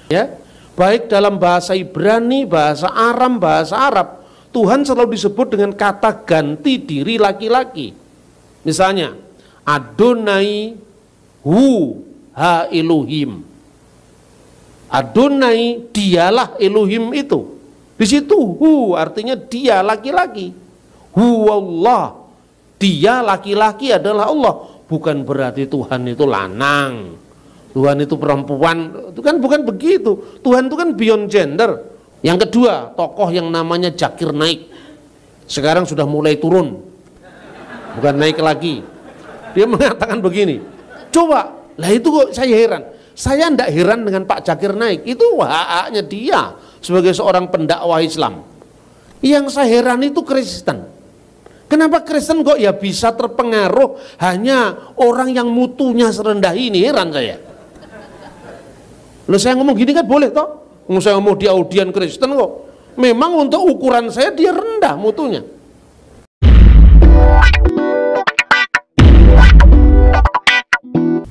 Ya, baik dalam bahasa Ibrani, bahasa Aram, bahasa Arab, Tuhan selalu disebut dengan kata ganti diri laki-laki. Misalnya, Adonai hu ha Elohim. Adonai, dialah Elohim itu. Di situ hu artinya dia laki-laki. Hu Allah, dia laki-laki adalah Allah. Bukan berarti Tuhan itu lanang, Tuhan itu perempuan. Itu kan bukan begitu. Tuhan itu kan beyond gender. Yang kedua, tokoh yang namanya Zakir Naik. Sekarang sudah mulai turun, bukan naik lagi. Dia mengatakan begini, coba, lah itu kok saya heran. Saya tidak heran dengan Pak Zakir Naik. Itu hak-haknya dia sebagai seorang pendakwah Islam. Yang saya heran itu Kristen. Kenapa Kristen kok ya bisa terpengaruh hanya orang yang mutunya serendah ini? Heran saya. Loh, saya ngomong gini kan boleh toh? Saya ngomong di audien Kristen kok. Memang untuk ukuran saya dia rendah mutunya.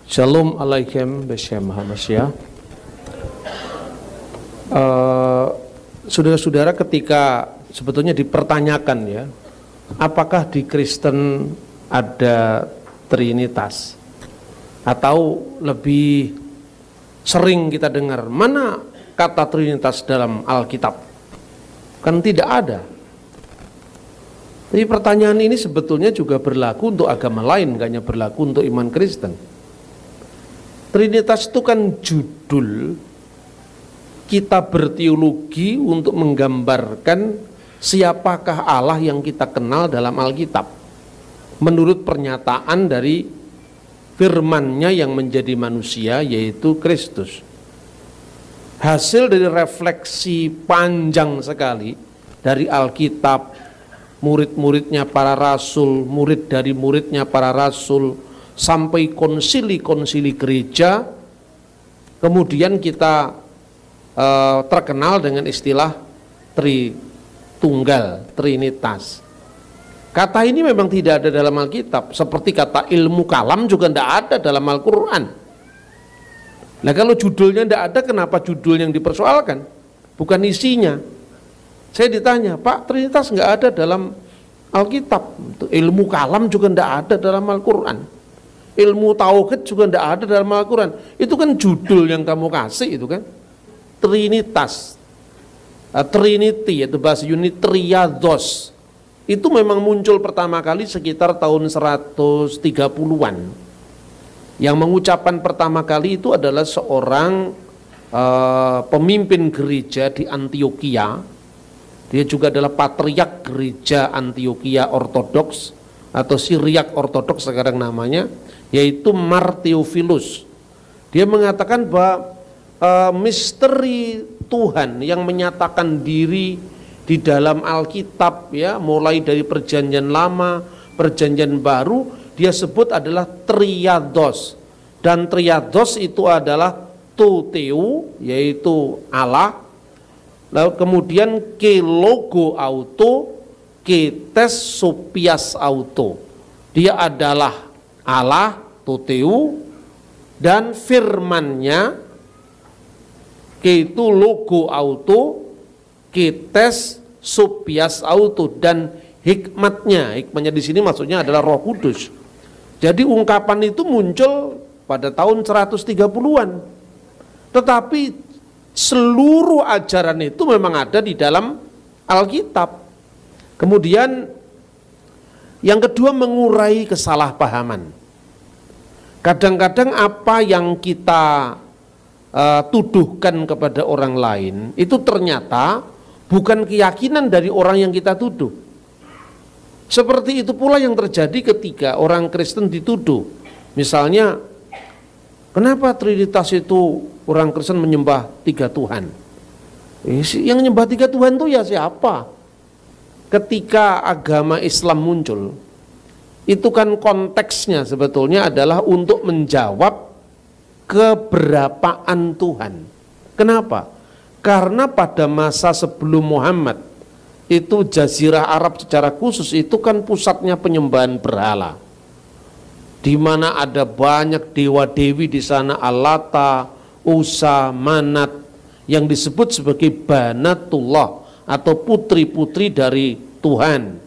Shalom alaikum Beshem Hamasya. Saudara-saudara, ketika sebetulnya dipertanyakan ya, apakah di Kristen ada Trinitas, atau lebih sering kita dengar mana kata Trinitas dalam Alkitab? Kan tidak ada. Jadi pertanyaan ini sebetulnya juga berlaku untuk agama lain, gak hanya berlaku untuk iman Kristen. Trinitas itu kan judul kita berteologi untuk menggambarkan siapakah Allah yang kita kenal dalam Alkitab menurut pernyataan dari firman-Nya yang menjadi manusia, yaitu Kristus. Hasil dari refleksi panjang sekali dari Alkitab, murid-muridnya para rasul, murid dari muridnya para rasul, sampai konsili-konsili gereja. Kemudian kita terkenal dengan istilah Tritunggal, Trinitas. Kata ini memang tidak ada dalam Alkitab, seperti kata ilmu kalam juga tidak ada dalam Al-Quran. Nah, kalau judulnya tidak ada, kenapa judul yang dipersoalkan? Bukan isinya. Saya ditanya, Pak, Trinitas nggak ada dalam Alkitab. Ilmu kalam juga tidak ada dalam Al-Quran. Ilmu tauhid juga tidak ada dalam Al-Quran. Itu kan judul yang kamu kasih itu kan. Trinitas, Trinity, itu bahasa Yunani triados. Itu memang muncul pertama kali sekitar tahun 130-an. Yang mengucapkan pertama kali itu adalah seorang pemimpin gereja di Antioquia. Dia juga adalah patriark gereja Antioquia Ortodoks atau Syriak Ortodoks sekarang namanya, yaitu Martheophilus. Dia mengatakan bahwa misteri Tuhan yang menyatakan diri di dalam Alkitab, ya, mulai dari Perjanjian Lama, Perjanjian Baru, dia sebut adalah triados. Dan triados itu adalah Theou, yaitu Allah. Lalu kemudian ke logo auto, ke tes sopias auto. Dia adalah Allah, Theou, dan firman-Nya, ke itu logo auto, tes sopias auto, dan hikmatnya di sini maksudnya adalah Roh Kudus. Jadi ungkapan itu muncul pada tahun 130-an. Tetapi seluruh ajaran itu memang ada di dalam Alkitab. Kemudian yang kedua, mengurai kesalahpahaman. Kadang-kadang apa yang kita tuduhkan kepada orang lain itu ternyata bukan keyakinan dari orang yang kita tuduh. Seperti itu pula yang terjadi ketika orang Kristen dituduh. Misalnya, kenapa Trinitas itu orang Kristen menyembah 3 Tuhan? Yang menyembah 3 Tuhan itu ya siapa? Ketika agama Islam muncul, itu kan konteksnya sebetulnya adalah untuk menjawab keberapaan Tuhan. Kenapa? Karena pada masa sebelum Muhammad itu Jazirah Arab secara khusus itu kan pusatnya penyembahan berhala, di mana ada banyak dewa-dewi di sana, Al-Lata, Usa, Manat, yang disebut sebagai banatullah atau putri-putri dari Tuhan.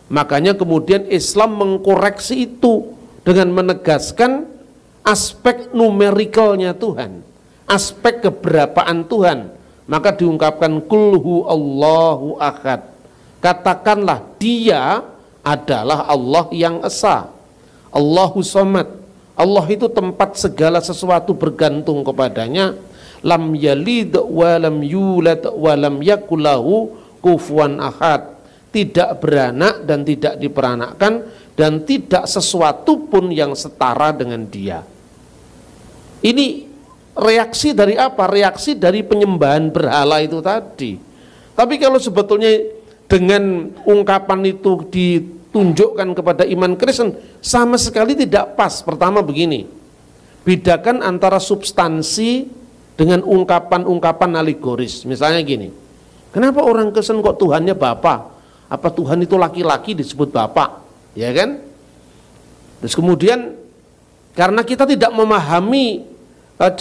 Makanya kemudian Islam mengkoreksi itu dengan menegaskan aspek numerikalnya Tuhan, aspek keberapaan Tuhan. Maka diungkapkan kulhu Allahu ahad. Katakanlah dia adalah Allah yang esa. Allahu somad. Allah itu tempat segala sesuatu bergantung kepadanya. Lam yalid wa lam yulad wa lam yakul lahu kufuwan ahad. Tidak beranak dan tidak diperanakkan, dan tidak sesuatu pun yang setara dengan dia. Ini reaksi dari apa? Reaksi dari penyembahan berhala itu tadi. Tapi kalau sebetulnya dengan ungkapan itu ditunjukkan kepada iman Kristen, sama sekali tidak pas. Pertama begini, bedakan antara substansi dengan ungkapan-ungkapan alegoris. Misalnya gini, kenapa orang Kristen kok Tuhannya Bapa? Apa Tuhan itu laki-laki disebut Bapak? Ya kan? Terus kemudian karena kita tidak memahami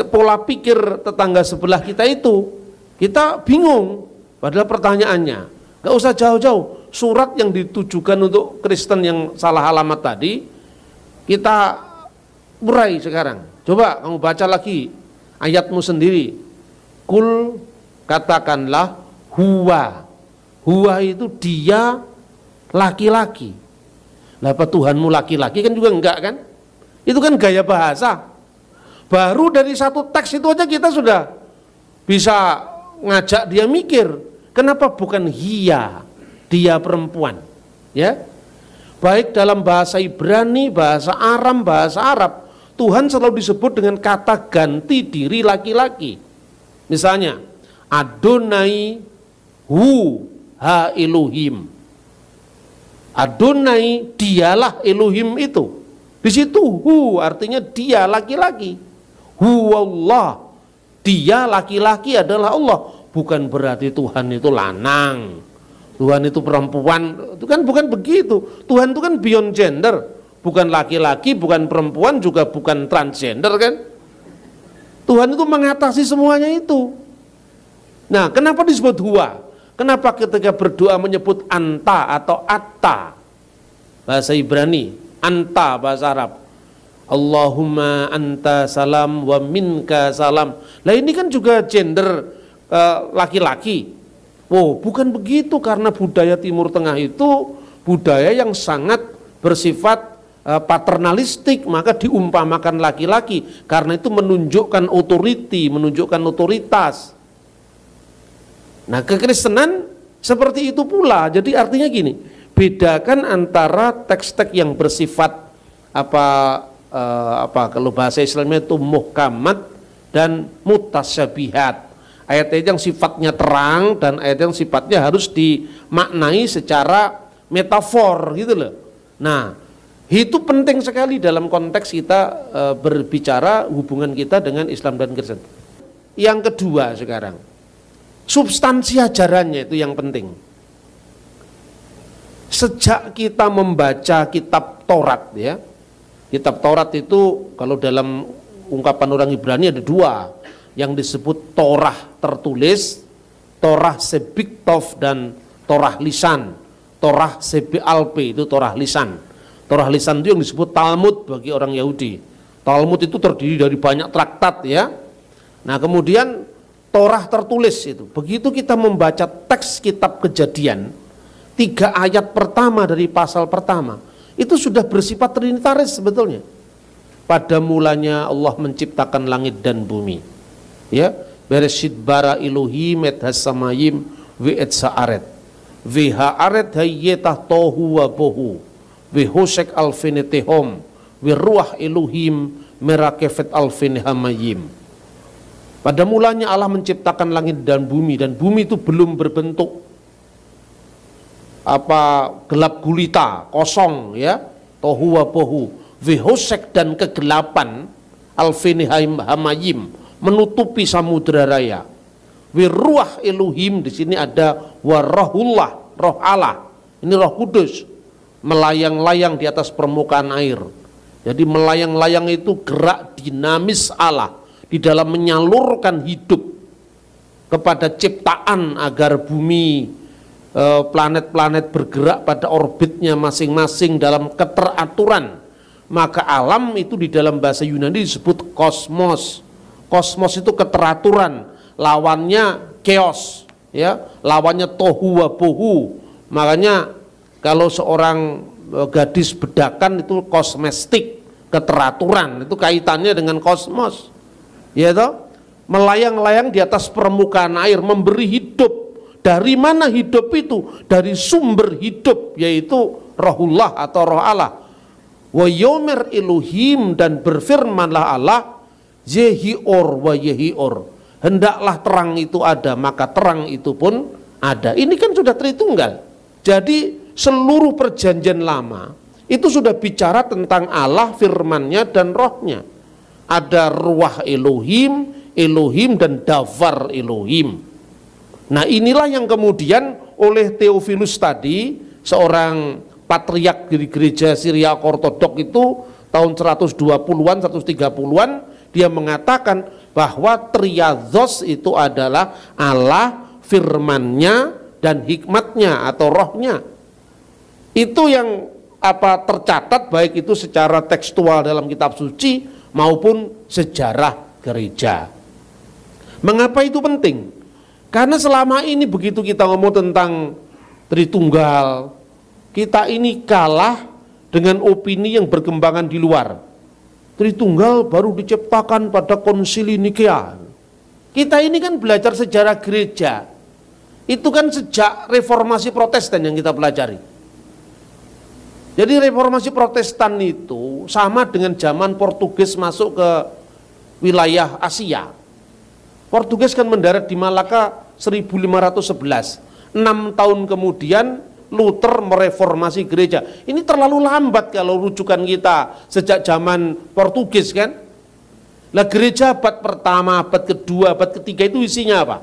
pola pikir tetangga sebelah kita itu, kita bingung. Padahal pertanyaannya gak usah jauh-jauh, surat yang ditujukan untuk Kristen yang salah alamat tadi kita urai sekarang. Coba kamu baca lagi ayatmu sendiri. Kul, katakanlah, huwa. Huwa itu dia laki-laki. Lah apa Tuhanmu laki-laki kan juga enggak kan? Itu kan gaya bahasa. Baru dari satu teks itu aja kita sudah bisa ngajak dia mikir. Kenapa bukan hiya, dia perempuan? Ya, baik dalam bahasa Ibrani, bahasa Aram, bahasa Arab, Tuhan selalu disebut dengan kata ganti diri laki-laki. Misalnya, Adonai hu ha Elohim. Adonai dialah Elohim itu. Di situ hu artinya dia laki-laki. Hu Allah, dia laki-laki adalah Allah. Bukan berarti Tuhan itu lanang, Tuhan itu perempuan. Itu kan bukan begitu. Tuhan itu kan beyond gender, bukan laki-laki, bukan perempuan, juga bukan transgender kan. Tuhan itu mengatasi semuanya itu. Nah, kenapa disebut huwa? Kenapa ketika berdoa menyebut anta atau atta, bahasa Ibrani, anta bahasa Arab, Allahumma anta salam wa minka salam. Lah ini kan juga gender laki-laki. Oh, bukan begitu, karena budaya Timur Tengah itu budaya yang sangat bersifat paternalistik, maka diumpamakan laki-laki karena itu menunjukkan authority, menunjukkan otoritas. Nah, kekristenan seperti itu pula. Jadi artinya gini, bedakan antara teks-teks yang bersifat kalau bahasa Islamnya itu muhkamat dan mutasyabihat. Ayat-ayat yang sifatnya terang dan ayat yang sifatnya harus dimaknai secara metafor gitu loh. Nah, itu penting sekali dalam konteks kita berbicara hubungan kita dengan Islam dan Kristen. Yang kedua sekarang, substansi ajarannya itu yang penting. Sejak kita membaca kitab Taurat ya, kitab Taurat itu kalau dalam ungkapan orang Ibrani ada dua, yang disebut Torah tertulis, Torah sebiktov, dan Torah lisan. Torah sebialpe itu Torah lisan. Torah lisan itu yang disebut Talmud bagi orang Yahudi. Talmud itu terdiri dari banyak traktat ya. Nah, kemudian Torah tertulis itu. Begitu kita membaca teks kitab Kejadian, 3 ayat pertama dari pasal pertama, itu sudah bersifat trinitaris sebetulnya. Pada mulanya Allah menciptakan langit dan bumi. Ya, Bereshit bara Elohim et hasamayim ve et sa'aret ve ha'aret hayyetah tohu wa bohu ve hosek alfinetehom ve ruah Elohim merakefet alfinehamayim. Pada mulanya Allah menciptakan langit dan bumi itu belum berbentuk gelap gulita, kosong ya, tohu wa bohu ve hosek, dan kegelapan alfinehamayim, menutupi samudra raya. Wiruah Elohim, di sini ada warahullah, roh Allah. Ini Roh Kudus melayang-layang di atas permukaan air. Jadi melayang-layang itu gerak dinamis Allah. di dalam menyalurkan hidup kepada ciptaan agar bumi, planet-planet bergerak pada orbitnya masing-masing dalam keteraturan, maka alam itu di dalam bahasa Yunani disebut kosmos. Kosmos itu keteraturan, lawannya chaos, ya, lawannya tohu wa bohu. Makanya kalau seorang gadis bedakan itu kosmestik, keteraturan, itu kaitannya dengan kosmos, ya toh, melayang-layang di atas permukaan air, memberi hidup. Dari mana hidup itu? Dari sumber hidup, yaitu rohullah atau roh Allah. Wa yomer iluhim, dan berfirmanlah Allah, yehior wa yehior, hendaklah terang itu ada, maka terang itu pun ada. Ini kan sudah Tritunggal. Jadi seluruh perjanjian lama itu sudah bicara tentang Allah, firman-Nya dan rohnya. Ada ruah Elohim, Elohim dan davar Elohim. Nah inilah yang kemudian oleh Theophilus tadi, seorang patriark di gereja Syriak Ortodok itu tahun 120-an, 130-an, dia mengatakan bahwa triados itu adalah Allah, firman-Nya dan hikmat-Nya atau rohnya. Itu yang tercatat baik itu secara tekstual dalam kitab suci maupun sejarah gereja. Mengapa itu penting? Karena selama ini begitu kita ngomong tentang Tritunggal, kita ini kalah dengan opini yang berkembangan di luar. Tritunggal baru diciptakan pada Konsili Nikea. Kita ini kan belajar sejarah gereja. Itu kan sejak reformasi Protestan yang kita pelajari. Jadi reformasi Protestan itu sama dengan zaman Portugis masuk ke wilayah Asia. Portugis kan mendarat di Malaka 1511. 6 tahun kemudian Luther mereformasi gereja. Ini terlalu lambat kalau rujukan kita sejak zaman Portugis kan. Lah gereja abad pertama, abad kedua, abad ketiga itu isinya apa?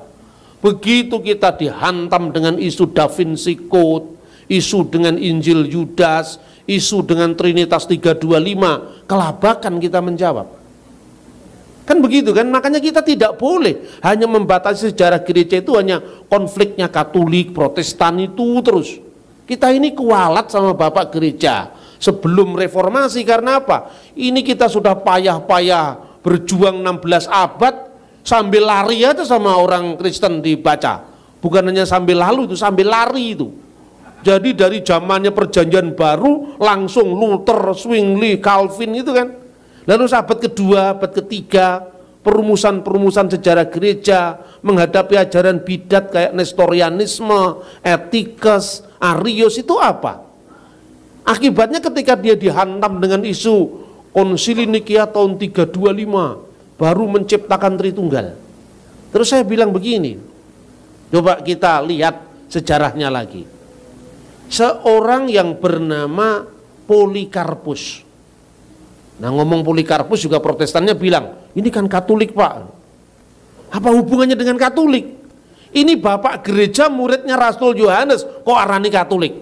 Begitu kita dihantam dengan isu Da Vinci Code, isu dengan Injil Yudas, isu dengan Trinitas 325, kelabakan kita menjawab. Kan begitu kan, makanya kita tidak boleh hanya membatasi sejarah gereja itu hanya konfliknya Katolik, Protestan itu terus. Kita ini kualat sama Bapak Gereja sebelum reformasi, karena apa? Ini kita sudah payah-payah berjuang 16 abad sambil lari aja sama orang Kristen dibaca. Bukan hanya sambil lalu itu, sambil lari itu. Jadi dari zamannya perjanjian baru langsung Luther, Zwingli, Calvin itu kan. Lalu abad kedua, abad ketiga, perumusan-perumusan sejarah gereja menghadapi ajaran bidat kayak Nestorianisme, Etikus, Arius itu apa? Akibatnya ketika dia dihantam dengan isu Konsili Nikea tahun 325 baru menciptakan Tritunggal. Terus saya bilang begini, coba kita lihat sejarahnya lagi. Seorang yang bernama Polikarpus. Nah ngomong Polikarpus juga Protestannya bilang, ini kan Katolik Pak. Apa hubungannya dengan Katolik? Ini Bapak Gereja muridnya Rasul Yohanes, kok arani Katolik?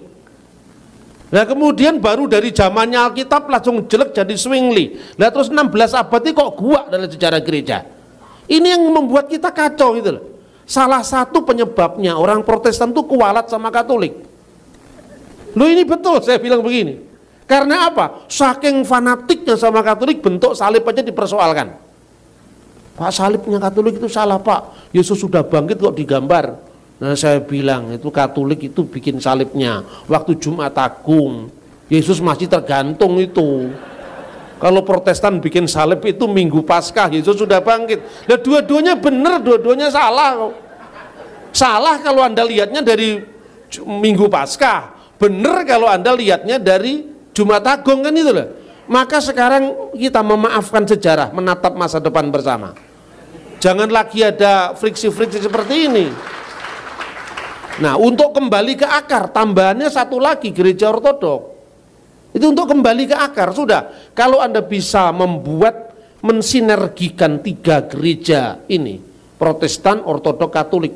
Nah kemudian baru dari zamannya Alkitab langsung jelek jadi Zwingli. Nah terus 16 abad ini kok gua dalam sejarah gereja. Ini yang membuat kita kacau gitu loh. Salah satu penyebabnya orang Protestan tuh kualat sama Katolik. Loh ini betul saya bilang begini. Karena apa? Saking fanatiknya sama Katolik, bentuk salib aja dipersoalkan. Pak, salibnya Katolik itu salah Pak. Yesus sudah bangkit kok digambar. Nah saya bilang itu Katolik itu bikin salibnya waktu Jumat Agung. Yesus masih tergantung itu. Kalau Protestan bikin salib itu Minggu Paskah, Yesus sudah bangkit. Nah dua-duanya benar, dua-duanya salah. Salah kalau Anda lihatnya dari Minggu Paskah. Benar kalau Anda lihatnya dari Jumat Agung kan itu loh. Maka sekarang kita memaafkan sejarah, menatap masa depan bersama. Jangan lagi ada friksi-friksi seperti ini. Nah untuk kembali ke akar, tambahannya satu lagi gereja ortodok. Itu untuk kembali ke akar, sudah. Kalau Anda bisa membuat, mensinergikan tiga gereja ini, Protestan, Ortodok, Katolik,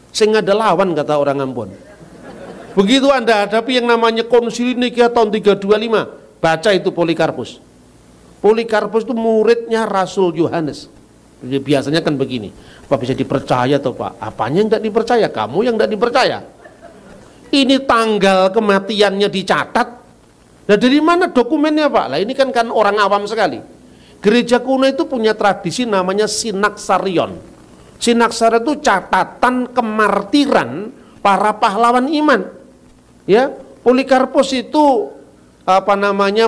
sehingga ada lawan kata orang Ambon. Begitu Anda hadapi yang namanya Konsili Nikea tahun 325, baca itu Polikarpus. Polikarpus itu muridnya Rasul Yohanes. Biasanya kan begini, apa bisa dipercaya toh Pak? Apanya yang tidak dipercaya? Kamu yang tidak dipercaya. Ini tanggal kematiannya dicatat. Nah dari mana dokumennya Pak? Lah ini kan orang awam sekali. Gereja kuno itu punya tradisi namanya Sinaksarion. Sinaksarion itu catatan kemartiran para pahlawan iman. Ya, Polikarpus itu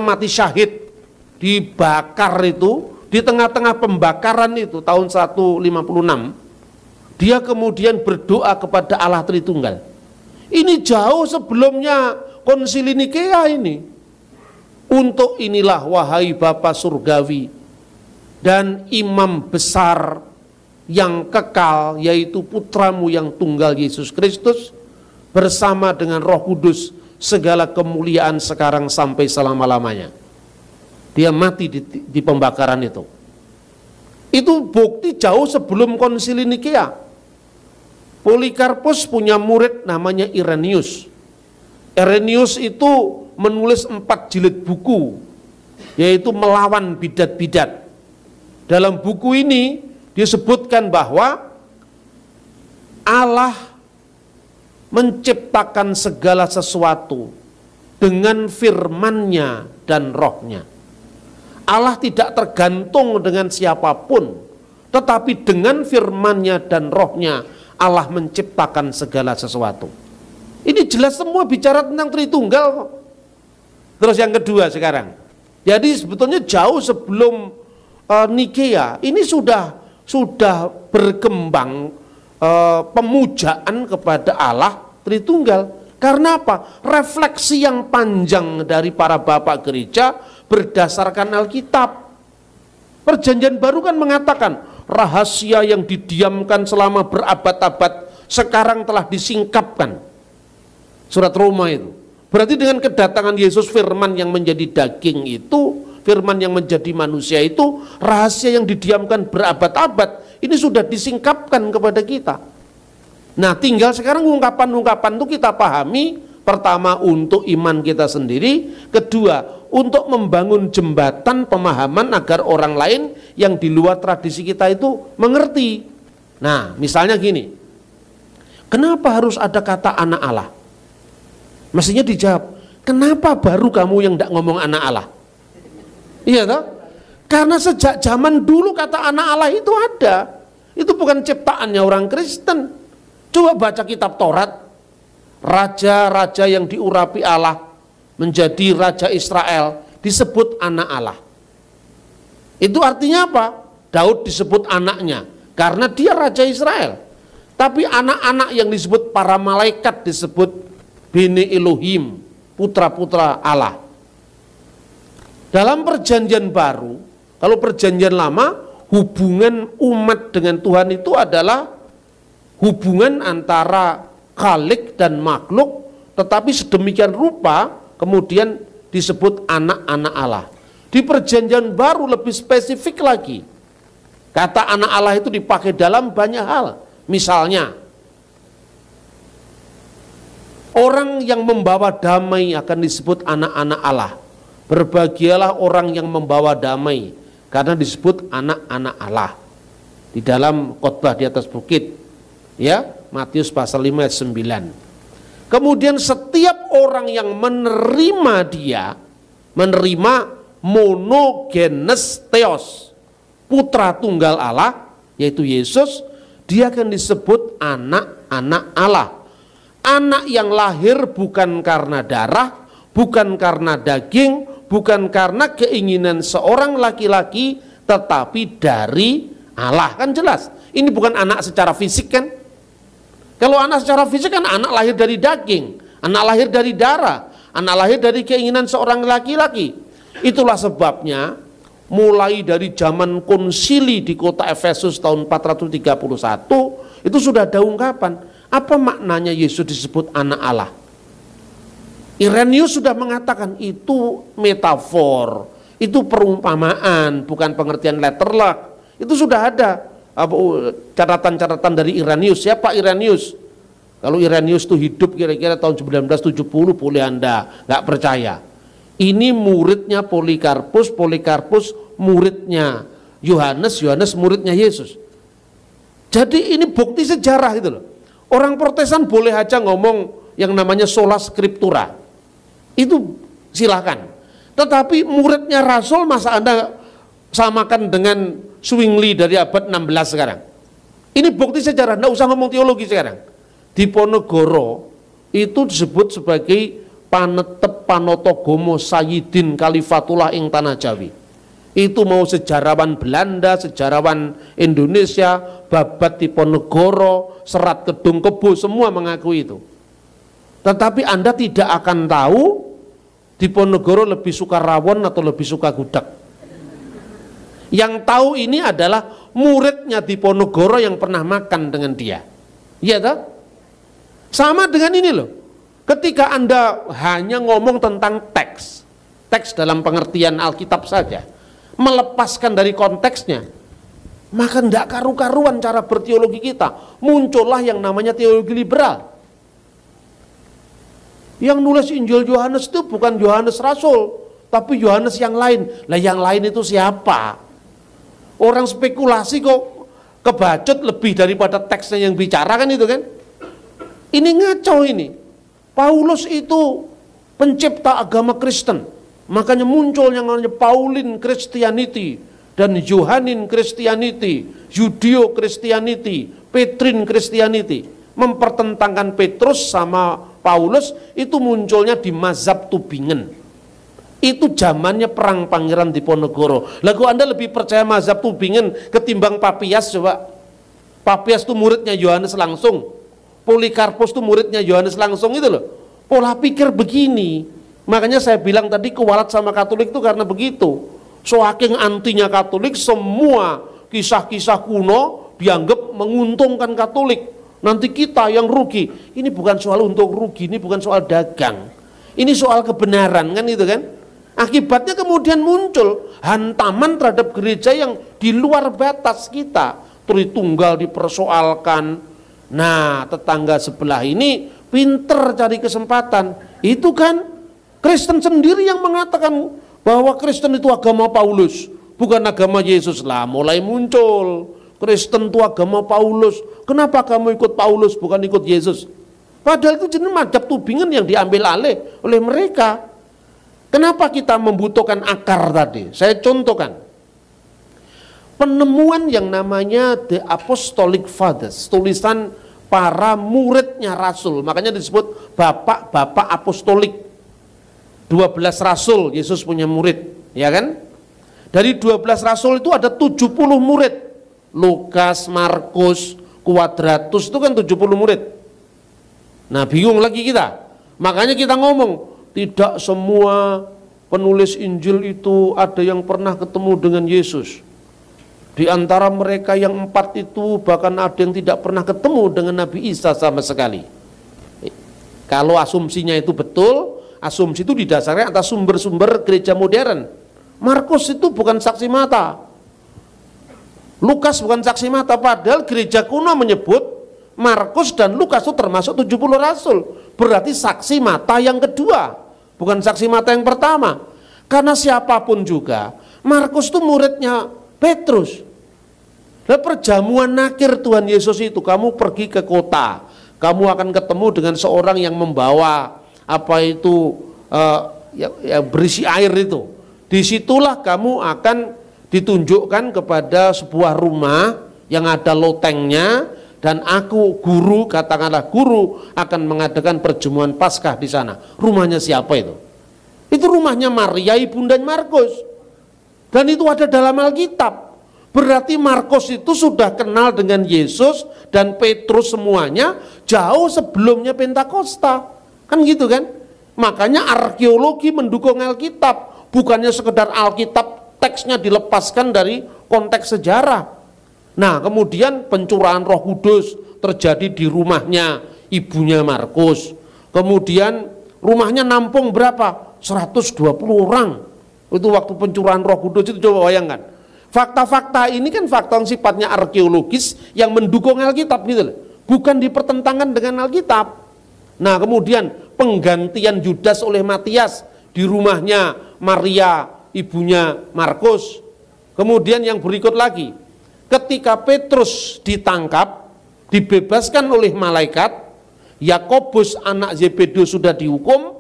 mati syahid, dibakar itu. Di tengah-tengah pembakaran itu tahun 156, dia kemudian berdoa kepada Allah Tritunggal. Ini jauh sebelumnya Konsili Nikea ini. Untuk inilah wahai Bapa Surgawi dan imam besar yang kekal, yaitu putramu yang tunggal Yesus Kristus, bersama dengan Roh Kudus, segala kemuliaan sekarang sampai selama-lamanya. Dia mati di pembakaran itu. Itu bukti jauh sebelum Konsili Nikea. Polikarpus punya murid namanya Irenaeus. Irenaeus itu menulis 4 jilid buku, yaitu melawan bidat-bidat. Dalam buku ini disebutkan bahwa Allah menciptakan segala sesuatu dengan firman-Nya dan Roh-Nya. Allah tidak tergantung dengan siapapun, tetapi dengan firman-Nya dan Roh-Nya Allah menciptakan segala sesuatu. Ini jelas semua bicara tentang Tritunggal. Terus yang kedua sekarang, jadi sebetulnya jauh sebelum Nikea ini sudah berkembang pemujaan kepada Allah Tritunggal. Karena apa? Refleksi yang panjang dari para bapak gereja berdasarkan Alkitab. Perjanjian Baru kan mengatakan rahasia yang didiamkan selama berabad-abad sekarang telah disingkapkan. Surat Roma itu. Berarti dengan kedatangan Yesus, firman yang menjadi daging itu, firman yang menjadi manusia itu, rahasia yang didiamkan berabad-abad ini sudah disingkapkan kepada kita. Nah, tinggal sekarang ungkapan-ungkapan itu kita pahami. Pertama, untuk iman kita sendiri. Kedua, untuk membangun jembatan pemahaman agar orang lain yang di luar tradisi kita itu mengerti. Nah, misalnya gini, kenapa harus ada kata anak Allah? Mestinya dijawab, kenapa baru kamu yang tidak ngomong anak Allah? Iya toh? Karena sejak zaman dulu kata anak Allah itu ada. Itu bukan ciptaannya orang Kristen. Coba baca kitab Taurat, raja-raja yang diurapi Allah menjadi raja Israel disebut anak Allah. Itu artinya apa? Daud disebut anaknya karena dia raja Israel. Tapi anak-anak yang disebut para malaikat disebut Bene Elohim, putra-putra Allah. Dalam perjanjian baru, kalau perjanjian lama, hubungan umat dengan Tuhan itu adalah hubungan antara khalik dan makhluk, tetapi sedemikian rupa kemudian disebut anak-anak Allah. Di perjanjian baru lebih spesifik lagi. Kata anak Allah itu dipakai dalam banyak hal. Misalnya, orang yang membawa damai akan disebut anak-anak Allah. Berbahagialah orang yang membawa damai, karena disebut anak-anak Allah. Di dalam khotbah di atas bukit. Ya, Matius pasal 5 ayat 9. Kemudian setiap orang yang menerima dia, menerima monogenes theos, putra tunggal Allah, yaitu Yesus, dia akan disebut anak-anak Allah. Anak yang lahir bukan karena darah, bukan karena daging, bukan karena keinginan seorang laki-laki, tetapi dari Allah. Kan jelas, ini bukan anak secara fisik kan? Kalau anak secara fisik kan anak lahir dari daging, anak lahir dari darah, anak lahir dari keinginan seorang laki-laki. Itulah sebabnya mulai dari zaman konsili di kota Efesus tahun 431 itu sudah ada ungkapan. Apa maknanya Yesus disebut anak Allah? Irenaeus sudah mengatakan itu metafor, itu perumpamaan, bukan pengertian letterlock. Itu sudah ada catatan-catatan dari Irenaeus. Siapa Irenaeus? Kalau Irenaeus itu hidup kira-kira tahun 1970, boleh Anda nggak percaya. Ini muridnya Polikarpus, Polikarpus muridnya Yohanes muridnya Yesus. Jadi ini bukti sejarah itu loh. Orang Protestan boleh aja ngomong yang namanya sola scriptura. Itu silakan. Tetapi muridnya Rasul masa Anda samakan dengan Zwingli dari abad 16 sekarang? Ini bukti sejarah, enggak usah ngomong teologi sekarang. Diponegoro itu disebut sebagai panetep panotogomo Sayyidin Khalifatullah ing Tanah Jawi. Itu mau sejarawan Belanda, sejarawan Indonesia, Babat Diponegoro, Serat Kedung Kebo, semua mengakui itu. Tetapi Anda tidak akan tahu Diponegoro lebih suka rawon atau lebih suka gudeg. Yang tahu ini adalah muridnya Diponegoro yang pernah makan dengan dia. Iya tak? Sama dengan ini loh. Ketika Anda hanya ngomong tentang teks dalam pengertian Alkitab saja, melepaskan dari konteksnya, maka tidak karu-karuan cara berteologi kita. Muncullah yang namanya teologi liberal. Yang nulis Injil Yohanes itu bukan Yohanes Rasul, tapi Yohanes yang lain. Lah yang lain itu siapa? Orang spekulasi kok kebacut lebih daripada teksnya yang bicara kan itu kan? Ini ngaco ini. Paulus itu pencipta agama Kristen. Makanya muncul yang namanya Pauline Christianity dan Johannine Christianity, Judeo Christianity, Petrine Christianity. Mempertentangkan Petrus sama Paulus itu munculnya di mazhab Tubingen. Itu zamannya perang Pangeran Diponegoro. Lalu Anda lebih percaya mazhab Tubingen ketimbang Papias coba? Papias itu muridnya Yohanes langsung. Polikarpus itu muridnya Yohanes langsung itu loh. Pola pikir begini. Makanya saya bilang tadi kualat sama Katolik itu karena begitu. Saking antinya Katolik, semua kisah-kisah kuno dianggap menguntungkan Katolik. Nanti kita yang rugi. Ini bukan soal untung rugi, ini bukan soal dagang. Ini soal kebenaran kan itu kan. Akibatnya kemudian muncul hantaman terhadap gereja yang di luar batas kita. Tritunggal dipersoalkan. Nah, tetangga sebelah ini pinter cari kesempatan. Itu kan Kristen sendiri yang mengatakan bahwa Kristen itu agama Paulus, bukan agama Yesus. Lah mulai muncul Kristen itu agama Paulus. Kenapa kamu ikut Paulus bukan ikut Yesus? Padahal itu jenis mazhab Tubingen yang diambil alih oleh mereka. Kenapa kita membutuhkan akar tadi? Saya contohkan. Penemuan yang namanya The Apostolic Fathers, tulisan para muridnya Rasul, makanya disebut bapak-bapak apostolik. 12 Rasul Yesus punya murid, ya kan? Dari 12 Rasul itu ada 70 murid. Lukas, Markus, Quadratus itu kan 70 murid. Nah bingung lagi kita. Makanya kita ngomong, tidak semua penulis Injil itu ada yang pernah ketemu dengan Yesus. Di antara mereka yang 4 itu bahkan ada yang tidak pernah ketemu dengan Nabi Isa sama sekali. Kalau asumsinya itu betul, asumsi itu didasarkan atas sumber-sumber gereja modern. Markus itu bukan saksi mata. Lukas bukan saksi mata, padahal gereja kuno menyebut Markus dan Lukas itu termasuk 70 rasul. Berarti saksi mata yang kedua, bukan saksi mata yang pertama. Karena siapapun juga, Markus itu muridnya Petrus. Dan perjamuan nakir Tuhan Yesus itu, kamu pergi ke kota, kamu akan ketemu dengan seorang yang membawa apa itu berisi air itu. Disitulah kamu akan ditunjukkan kepada sebuah rumah yang ada lotengnya, dan aku guru, katakanlah guru akan mengadakan perjamuan Paskah di sana. Rumahnya siapa itu? Itu rumahnya Maria ibundanya Markus. Dan itu ada dalam Alkitab. Berarti Markus itu sudah kenal dengan Yesus dan Petrus semuanya jauh sebelumnya Pentakosta. Kan gitu kan? Makanya arkeologi mendukung Alkitab, bukannya sekedar Alkitab teksnya dilepaskan dari konteks sejarah. Nah, kemudian pencurahan Roh Kudus terjadi di rumahnya ibunya Markus. Kemudian rumahnya nampung berapa? 120 orang. Itu waktu pencurahan Roh Kudus itu, coba bayangkan. Fakta-fakta ini kan fakta yang sifatnya arkeologis yang mendukung Alkitab gitu loh. Bukan dipertentangkan dengan Alkitab. Nah, kemudian penggantian Yudas oleh Matias di rumahnya Maria ibunya Markus. Kemudian yang berikut lagi, ketika Petrus ditangkap, dibebaskan oleh malaikat, Yakobus anak Zebedeus sudah dihukum.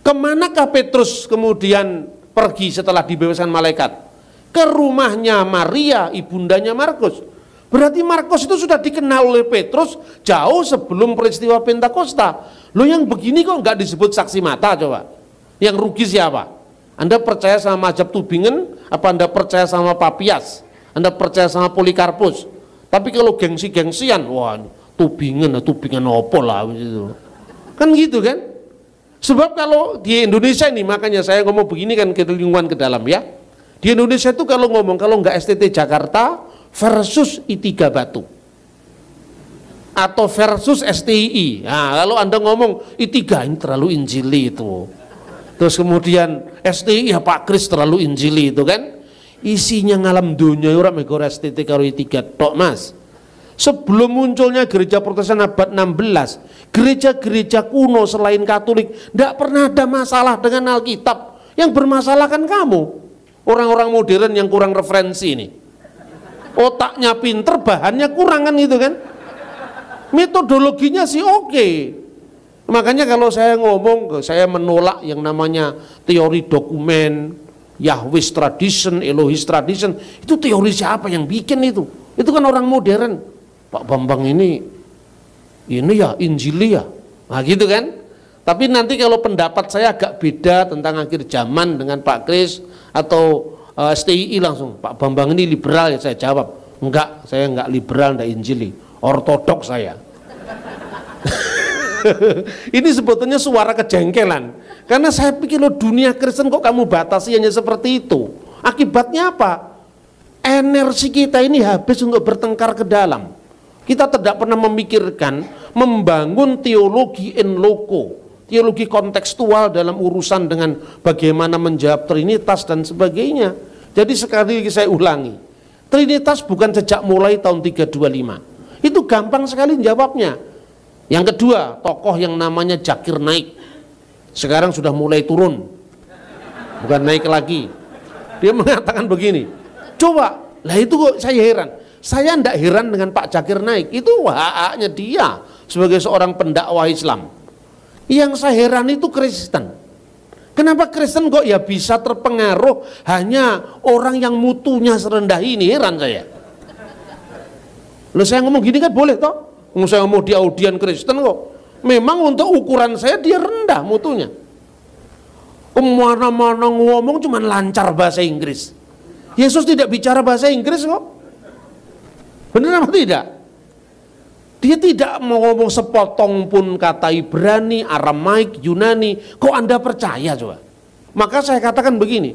Kemanakah Petrus kemudian pergi setelah dibebaskan malaikat? Ke rumahnya Maria, ibundanya Markus. Berarti Markus itu sudah dikenal oleh Petrus jauh sebelum peristiwa Pentakosta. Loh, yang begini kok nggak disebut saksi mata coba? Yang rugi siapa? Anda percaya sama Mazhab Tubingen? Apa Anda percaya sama Papias? Anda percaya sama Polikarpus? Tapi kalau gengsi-gengsian, wah Tubingen opo lah gitu. Kan gitu kan? Sebab kalau di Indonesia ini, makanya saya ngomong begini kan, ke lingkungan ke dalam ya. Di Indonesia itu kalau ngomong, kalau nggak STT Jakarta versus I3 Batu atau versus STII. Nah, kalau Anda ngomong I3 ini terlalu injili itu. Terus kemudian STI ya Pak Kris terlalu injili itu kan. Isinya ngalam dunia orang megor STT karo I3 tok Mas. Sebelum munculnya gereja Protestan abad 16, gereja-gereja kuno selain Katolik tidak pernah ada masalah dengan Alkitab. Yang bermasalah kan kamu, orang-orang modern yang kurang referensi ini. Otaknya pinter, bahannya kurang kan gitu kan. Metodologinya sih oke. Makanya kalau saya ngomong, saya menolak yang namanya teori dokumen, Yahweh's tradition, Elohim's tradition. Itu teori siapa yang bikin itu? Itu kan orang modern. Pak Bambang ini ya Injili ya, nah gitu kan. Tapi nanti kalau pendapat saya agak beda tentang akhir zaman dengan Pak Kris atau STII, langsung Pak Bambang ini liberal ya, saya jawab enggak, saya enggak liberal, enggak Injili, ortodoks saya. Ini sebetulnya suara kejengkelan, karena saya pikir loh, dunia Kristen kok kamu batasi hanya seperti itu. Akibatnya apa? Energi kita ini habis untuk bertengkar ke dalam. Kita tidak pernah memikirkan membangun teologi in loco, teologi kontekstual dalam urusan dengan bagaimana menjawab Trinitas dan sebagainya. Jadi sekali lagi saya ulangi, Trinitas bukan sejak mulai tahun 325. Itu gampang sekali jawabnya. Yang kedua, tokoh yang namanya Zakir Naik sekarang sudah mulai turun, bukan naik lagi. Dia mengatakan begini, coba, lah itu kok saya heran. Saya tidak heran dengan Pak Zakir Naik, itu hak-haknya dia sebagai seorang pendakwah Islam. Yang saya heran itu Kristen. Kenapa Kristen kok ya bisa terpengaruh hanya orang yang mutunya serendah ini, heran saya. Loh, saya ngomong gini kan boleh toh? Saya ngomong di audien Kristen kok. Memang untuk ukuran saya dia rendah mutunya. Kemana-mana ngomong cuma lancar bahasa Inggris. Yesus tidak bicara bahasa Inggris kok. Benar apa tidak? Dia tidak mau ngomong sepotong pun kata Ibrani, Aramaik, Yunani. Kok Anda percaya coba? Maka saya katakan begini,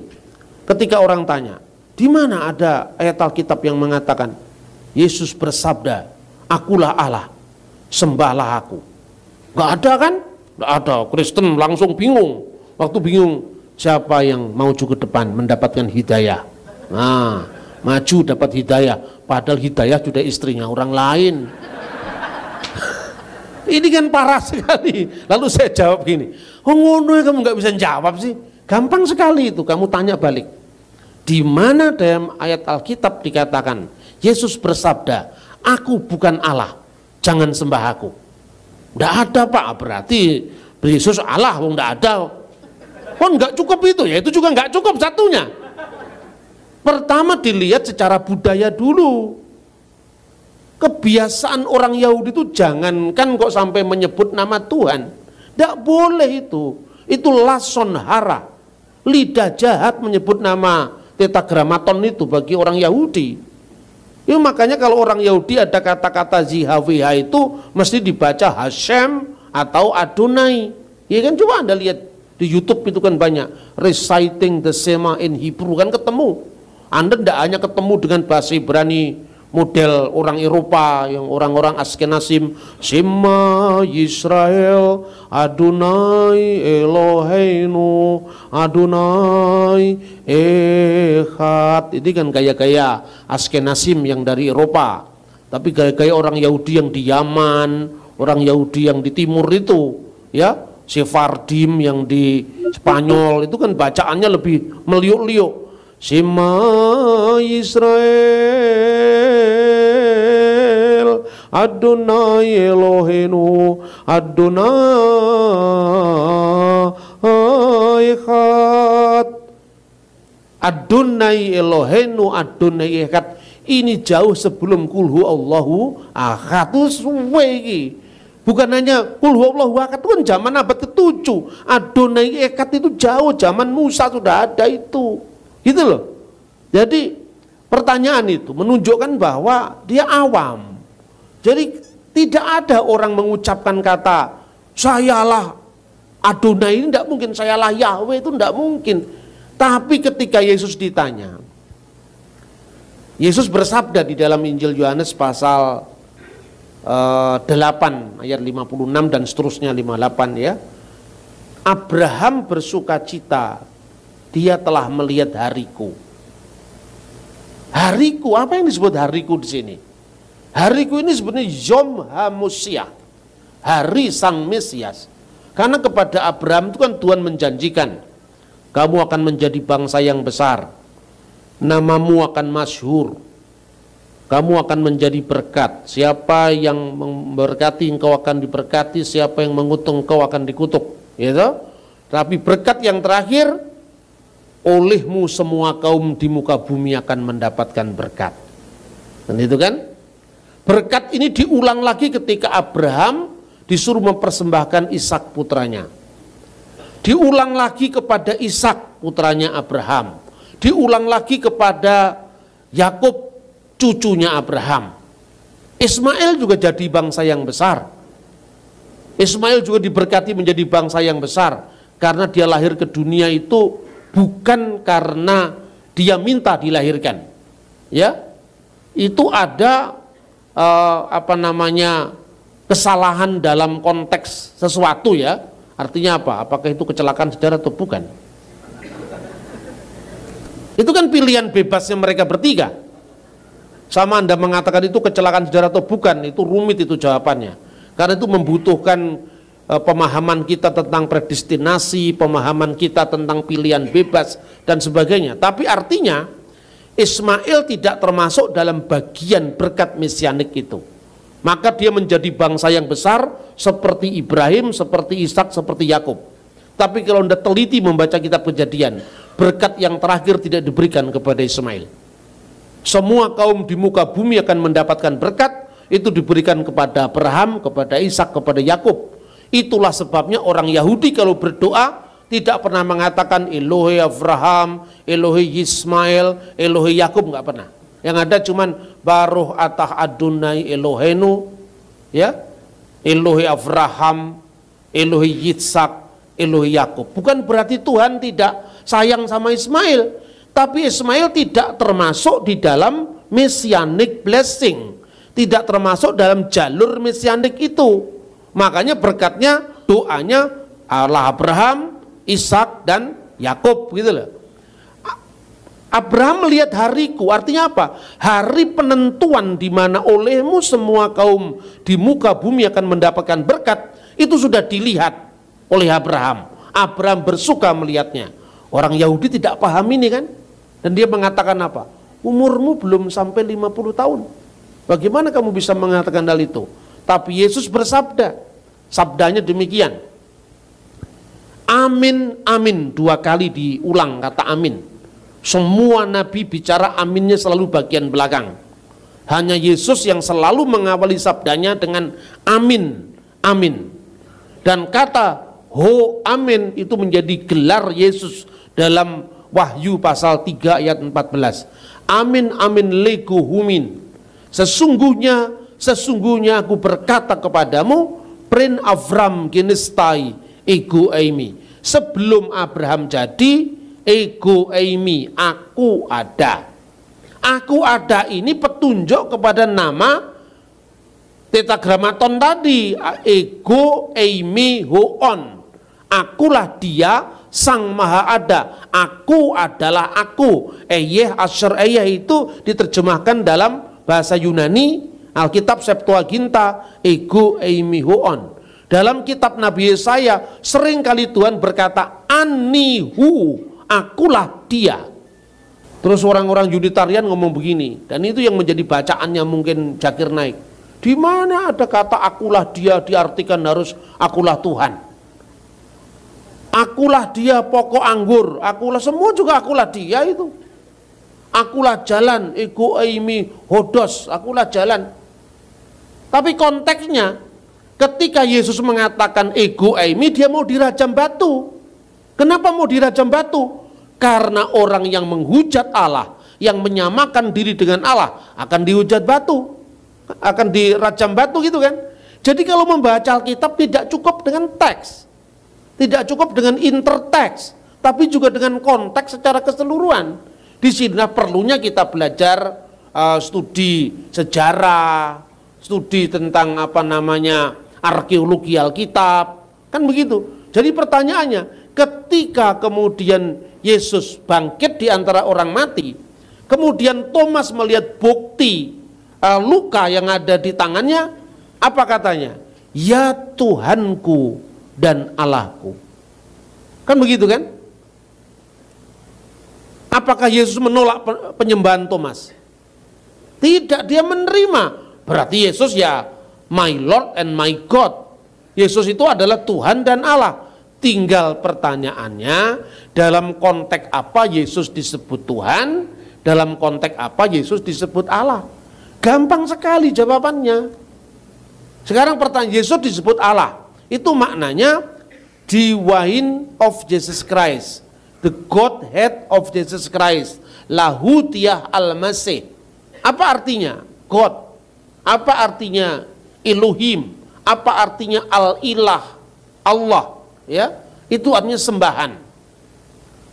ketika orang tanya, di mana ada ayat Alkitab yang mengatakan Yesus bersabda, akulah Allah, sembahlah aku. Gak ada kan? Gak ada. Kristen langsung bingung. Waktu bingung, siapa yang maju ke depan mendapatkan hidayah? Nah, maju dapat hidayah, padahal hidayah sudah istrinya orang lain. Ini kan parah sekali. Lalu saya jawab gini, oh ngono kamu nggak bisa jawab sih? Gampang sekali itu, kamu tanya balik. Di mana dalam ayat Alkitab dikatakan Yesus bersabda, aku bukan Allah, jangan sembah aku? Nggak ada Pak, berarti Yesus Allah, nggak ada. Oh nggak cukup itu, ya itu juga nggak cukup satunya. Pertama dilihat secara budaya dulu. Kebiasaan orang Yahudi itu jangankan kok sampai menyebut nama Tuhan. Tidak boleh itu. Itu lason hara. Lidah jahat menyebut nama tetragramaton itu bagi orang Yahudi. Ya, makanya kalau orang Yahudi ada kata-kata ZHWH itu mesti dibaca Hashem atau Adonai. Ya kan, coba Anda lihat di YouTube itu kan banyak. Reciting the Shema in Hebrew kan ketemu. Anda tidak hanya ketemu dengan bahasa Ibrani model orang Eropa, yang orang-orang Askenazim, Shema Yisrael Adonai Eloheinu Adonai Echad. Itu kan gaya-gaya Askenazim yang dari Eropa. Tapi gaya-gaya orang Yahudi yang di Yaman, orang Yahudi yang di timur itu, ya, Sephardim yang di Spanyol itu kan bacaannya lebih meliuk-liuk. Shema Yisrael Adonai Eloheinu Adonai Echad. Adonai Eloheinu Adonai Echad ini jauh sebelum kulhu Allahu Ahad. Itu suwe iki. Bukan hanya kulhu Allahu Ahad, itu kan zaman abad ke-7. Adonai Echad itu jauh, zaman Musa sudah ada itu. Gitu loh. Jadi pertanyaan itu menunjukkan bahwa dia awam. Jadi tidak ada orang mengucapkan kata sayalah Adonai, ini tidak mungkin, sayalah Yahweh, itu tidak mungkin. Tapi ketika Yesus ditanya, Yesus bersabda di dalam Injil Yohanes pasal 8 ayat 56 dan seterusnya 58 ya. Abraham bersukacita, dia telah melihat hariku. Hariku, apa yang disebut hariku di sini? Hariku ini sebenarnya Yom HaMoshiach, hari Sang Mesias. Karena kepada Abraham itu kan Tuhan menjanjikan, kamu akan menjadi bangsa yang besar, namamu akan masyhur, kamu akan menjadi berkat. Siapa yang memberkati engkau akan diberkati, siapa yang mengutuk engkau akan dikutuk, gitu. Tapi berkat yang terakhir, olehmu semua kaum di muka bumi akan mendapatkan berkat. Dan itu kan, berkat ini diulang lagi ketika Abraham disuruh mempersembahkan Ishak putranya. Diulang lagi kepada Ishak putranya Abraham. Diulang lagi kepada Yakub cucunya Abraham. Ismail juga jadi bangsa yang besar. Ismail juga diberkati menjadi bangsa yang besar karena dia lahir ke dunia itu bukan karena dia minta dilahirkan, ya. Itu ada kesalahan dalam konteks sesuatu, ya. Artinya apa? Apakah itu kecelakaan sejarah atau bukan? Itu kan pilihan bebasnya mereka bertiga. Sama Anda mengatakan itu kecelakaan sejarah atau bukan, itu rumit itu jawabannya. Karena itu membutuhkan pemahaman kita tentang predestinasi, pemahaman kita tentang pilihan bebas dan sebagainya. Tapi artinya Ismail tidak termasuk dalam bagian berkat mesianik itu. Maka dia menjadi bangsa yang besar seperti Ibrahim, seperti Ishak, seperti Yakub. Tapi kalau Anda teliti membaca kitab Kejadian, berkat yang terakhir tidak diberikan kepada Ismail. Semua kaum di muka bumi akan mendapatkan berkat, itu diberikan kepada Abraham, kepada Ishak, kepada Yakub. Itulah sebabnya orang Yahudi kalau berdoa tidak pernah mengatakan Elohe Abraham, Elohe Ismail, Elohe Yakub, nggak pernah. Yang ada cuman Baruch atah Adonai Elohenu, ya, Elohe Abraham, Elohe Yitzhak, Elohe Yakub. Bukan berarti Tuhan tidak sayang sama Ismail, tapi Ismail tidak termasuk di dalam messianic blessing, tidak termasuk dalam jalur messianik itu. Makanya berkatnya, doanya Allah Abraham, Ishak dan Yakub, gitu loh. Abraham melihat hariku, artinya apa? Hari penentuan di mana olehmu semua kaum di muka bumi akan mendapatkan berkat, itu sudah dilihat oleh Abraham. Abraham bersuka melihatnya. Orang Yahudi tidak paham ini kan? Dan dia mengatakan apa? Umurmu belum sampai 50 tahun. Bagaimana kamu bisa mengatakan hal itu? Tapi Yesus bersabda, sabdanya demikian. Amin, amin, 2 kali diulang kata amin. Semua nabi bicara aminnya selalu bagian belakang. Hanya Yesus yang selalu mengawali sabdanya dengan amin, amin. Dan kata ho amin itu menjadi gelar Yesus dalam Wahyu pasal 3 ayat 14. Amin, amin lego humin. Sesungguhnya aku berkata kepadamu, prin Avram genestai ego eimi. Sebelum Abraham jadi, ego eimi, aku ada. Aku ada ini petunjuk kepada nama tetragramaton tadi, ego eimi hoon. Akulah dia sang maha ada. Aku adalah aku. Eyeh asyar eyeh itu diterjemahkan dalam bahasa Yunani Alkitab Septuaginta ego eimi hoon. Dalam kitab Nabi Yesaya seringkali Tuhan berkata anihu, akulah dia. Terus orang-orang Unitarian ngomong begini, dan itu yang menjadi bacaannya mungkin Zakir Naik. Di mana ada kata akulah dia diartikan harus akulah Tuhan? Akulah dia pokok anggur, akulah semua juga akulah dia itu. Akulah jalan, ego eimi hodos, akulah jalan. Tapi konteksnya ketika Yesus mengatakan ego eimi, dia mau dirajam batu. Kenapa mau dirajam batu? Karena orang yang menghujat Allah, yang menyamakan diri dengan Allah, akan dihujat batu, akan dirajam batu gitu kan. Jadi kalau membaca Alkitab tidak cukup dengan teks, tidak cukup dengan interteks, tapi juga dengan konteks secara keseluruhan. Di sini perlunya kita belajar studi sejarah, studi tentang arkeologi Alkitab, kan begitu. Jadi pertanyaannya, ketika kemudian Yesus bangkit di antara orang mati, kemudian Thomas melihat bukti luka yang ada di tangannya, apa katanya? Ya Tuhanku dan Allahku. Kan begitu kan? Apakah Yesus menolak penyembahan Thomas? Tidak, dia menerima. Berarti Yesus ya my Lord and my God. Yesus itu adalah Tuhan dan Allah. Tinggal pertanyaannya, dalam konteks apa Yesus disebut Tuhan, dalam konteks apa Yesus disebut Allah. Gampang sekali jawabannya. Sekarang pertanyaan, Yesus disebut Allah, itu maknanya Divine of Jesus Christ, the Godhead of Jesus Christ, Lahutiyah al-Masih. Apa artinya God? Apa artinya Elohim? Apa artinya al-ilah, Allah? Ya, itu artinya sembahan.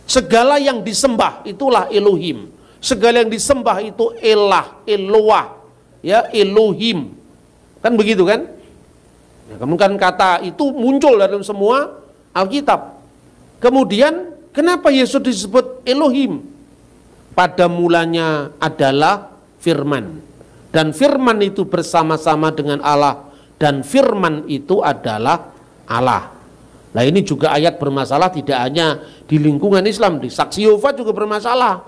Segala yang disembah itulah Elohim. Segala yang disembah itu Elah, Eloah, ya, Elohim. Kan begitu kan? Ya, kemudian kata itu muncul dalam semua Alkitab. Kemudian kenapa Yesus disebut Elohim? Pada mulanya adalah firman. Dan firman itu bersama-sama dengan Allah, dan firman itu adalah Allah. Nah ini juga ayat bermasalah tidak hanya di lingkungan Islam, di Saksi Yehova juga bermasalah.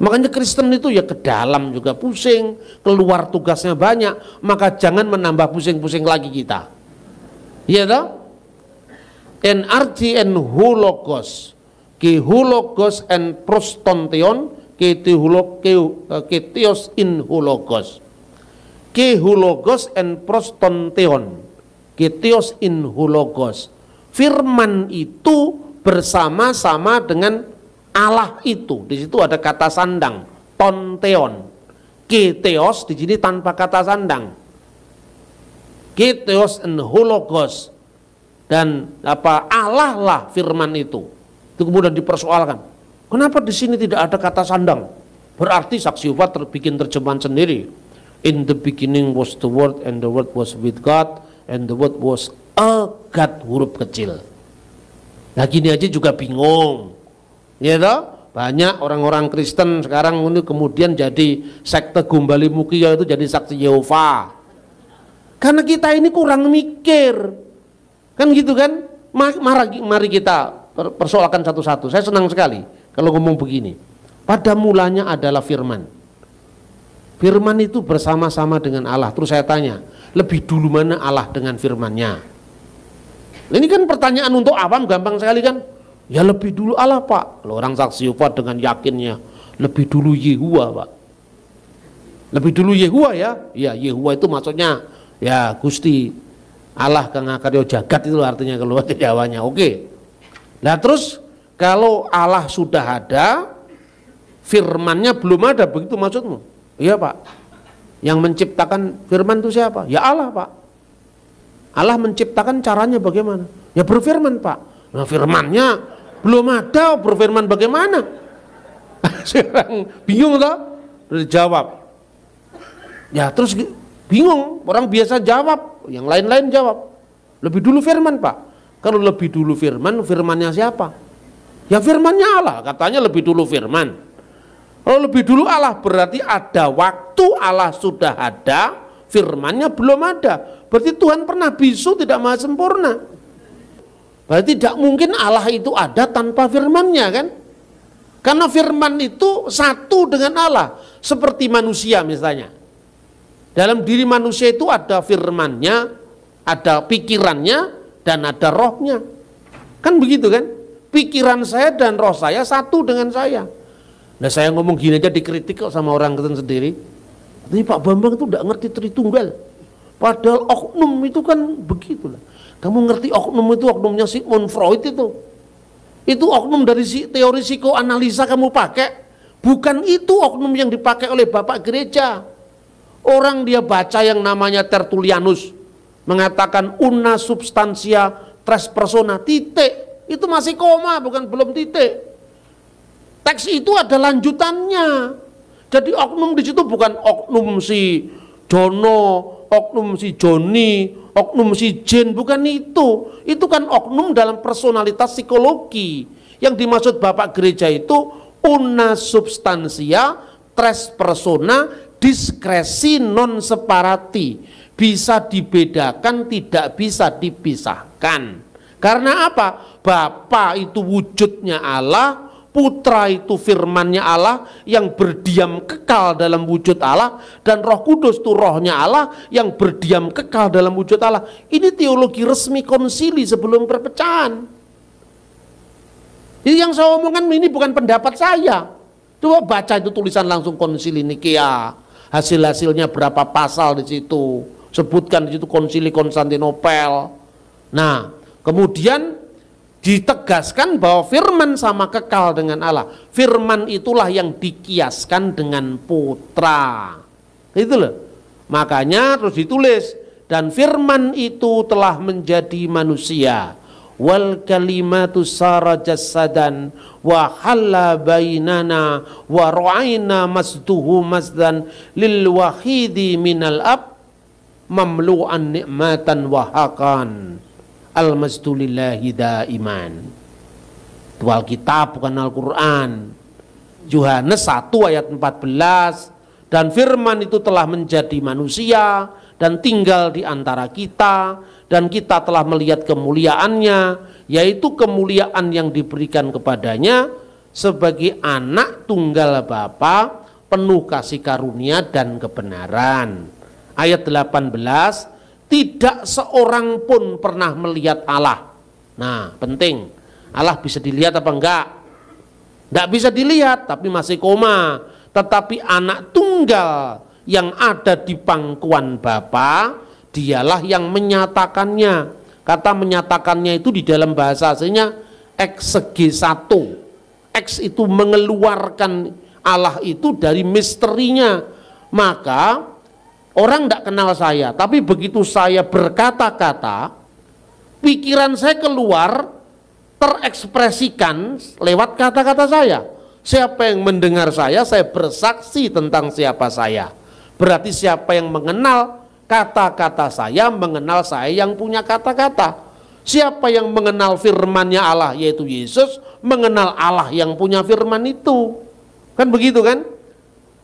Makanya Kristen itu ya ke dalam juga pusing, keluar tugasnya banyak, maka jangan menambah pusing-pusing lagi kita. Iya toh? NRG and hologos, ke hologos and prostonteon, ke theos in hologos, ke hologos and prostonteon, ke theos in hologos. Firman itu bersama-sama dengan Allah itu. Di situ ada kata sandang, tonteon. Keteos di sini tanpa kata sandang. Keteos and hologos. Dan Allah lah firman itu. Itu kemudian dipersoalkan. Kenapa di sini tidak ada kata sandang? Berarti Saksi Yehova bikin terjemahan sendiri. In the beginning was the word, and the word was with God, and the word was a God, huruf kecil. Nah gini aja juga bingung, ya toh? Banyak orang-orang Kristen sekarang ini kemudian jadi sekte Gombali Mukia, itu jadi Saksi Yehova. Karena kita ini kurang mikir, kan gitu kan? Mari kita persoalkan satu-satu. Saya senang sekali kalau ngomong begini. Pada mulanya adalah firman. Firman itu bersama-sama dengan Allah. Terus saya tanya, lebih dulu mana Allah dengan firmannya? Ini kan pertanyaan untuk awam, gampang sekali kan? Ya lebih dulu Allah Pak. Kalau orang Saksi Yehova dengan yakinnya lebih dulu Yehuwa Pak. Lebih dulu Yehuwa ya? Ya Yehuwa itu maksudnya ya Gusti Allah kang akarya jagat, itu artinya kalau bahasa Jawanya. Oke. Nah terus kalau Allah sudah ada, firmannya belum ada, begitu maksudmu? Iya Pak. Yang menciptakan firman itu siapa? Ya Allah Pak. Allah menciptakan caranya bagaimana? Ya berfirman Pak. Nah firmannya belum ada, berfirman bagaimana? Sekarang bingung toh? Dijawab. Ya terus bingung, orang biasa jawab, yang lain-lain jawab. Lebih dulu firman Pak. Kalau lebih dulu firman, firmannya siapa? Ya firmannya Allah, katanya lebih dulu firman. Kalau lebih dulu Allah berarti ada waktu Allah sudah ada, firmannya belum ada. Berarti Tuhan pernah bisu, tidak maha sempurna. Berarti tidak mungkin Allah itu ada tanpa firmannya kan? Karena firman itu satu dengan Allah. Seperti manusia misalnya. Dalam diri manusia itu ada firmannya, ada pikirannya, dan ada rohnya. Kan begitu kan? Pikiran saya dan roh saya satu dengan saya. Nah saya ngomong gini aja dikritik kok sama orang Kristen sendiri. Ini Pak Bambang itu tidak ngerti Tritunggal. Padahal oknum itu kan begitulah. Kamu ngerti oknum itu oknumnya Sigmund Freud itu. Itu oknum dari teori psikoanalisa kamu pakai. Bukan itu oknum yang dipakai oleh Bapak Gereja. Orang dia baca yang namanya Tertullianus. Mengatakan una substantia tres persona, titik. Itu masih koma, bukan belum titik. Teks itu ada lanjutannya. Jadi oknum di situ bukan oknum si Jono, oknum si Joni, oknum si Jen, bukan itu. Itu kan oknum dalam personalitas psikologi. Yang dimaksud Bapak Gereja itu una substantia tres persona diskresi non separati. Bisa dibedakan, tidak bisa dipisahkan. Karena apa? Bapa itu wujudnya Allah, Putra itu firmannya Allah yang berdiam kekal dalam wujud Allah, dan Roh Kudus itu rohnya Allah yang berdiam kekal dalam wujud Allah. Ini teologi resmi konsili sebelum perpecahan. Jadi yang saya omongkan ini bukan pendapat saya. Coba baca itu tulisan langsung konsili Nikea, hasil-hasilnya berapa pasal di situ, sebutkan di situ konsili Konstantinopel. Nah, kemudian ditegaskan bahwa firman sama kekal dengan Allah. Firman itulah yang dikiaskan dengan putra. Itu loh. Makanya terus ditulis, dan firman itu telah menjadi manusia. Wal kalimatu sara jassadan wa halla bainana wa ra'ayna masduhu masdan lil wahidi minal ab mamlu'an ni'matan wa haqqan. Al-masdulillahi daiman. Itu Alkitab bukan Al-Quran. Yohanes 1 ayat 14. Dan firman itu telah menjadi manusia dan tinggal di antara kita, dan kita telah melihat kemuliaannya, yaitu kemuliaan yang diberikan kepadanya sebagai anak tunggal Bapa, penuh kasih karunia dan kebenaran. Ayat 18, tidak seorang pun pernah melihat Allah. Nah, penting. Allah bisa dilihat apa enggak? Enggak bisa dilihat, tapi masih koma. Tetapi anak tunggal yang ada di pangkuan Bapa, dialah yang menyatakannya. Kata menyatakannya itu di dalam bahasa aslinya exegesato. Ex itu mengeluarkan Allah itu dari misterinya. Maka orang tidak kenal saya, tapi begitu saya berkata-kata, pikiran saya keluar, terekspresikan lewat kata-kata saya. Siapa yang mendengar saya bersaksi tentang siapa saya. Berarti siapa yang mengenal kata-kata saya, mengenal saya yang punya kata-kata. Siapa yang mengenal firmannya Allah, yaitu Yesus, mengenal Allah yang punya firman itu. Kan begitu kan?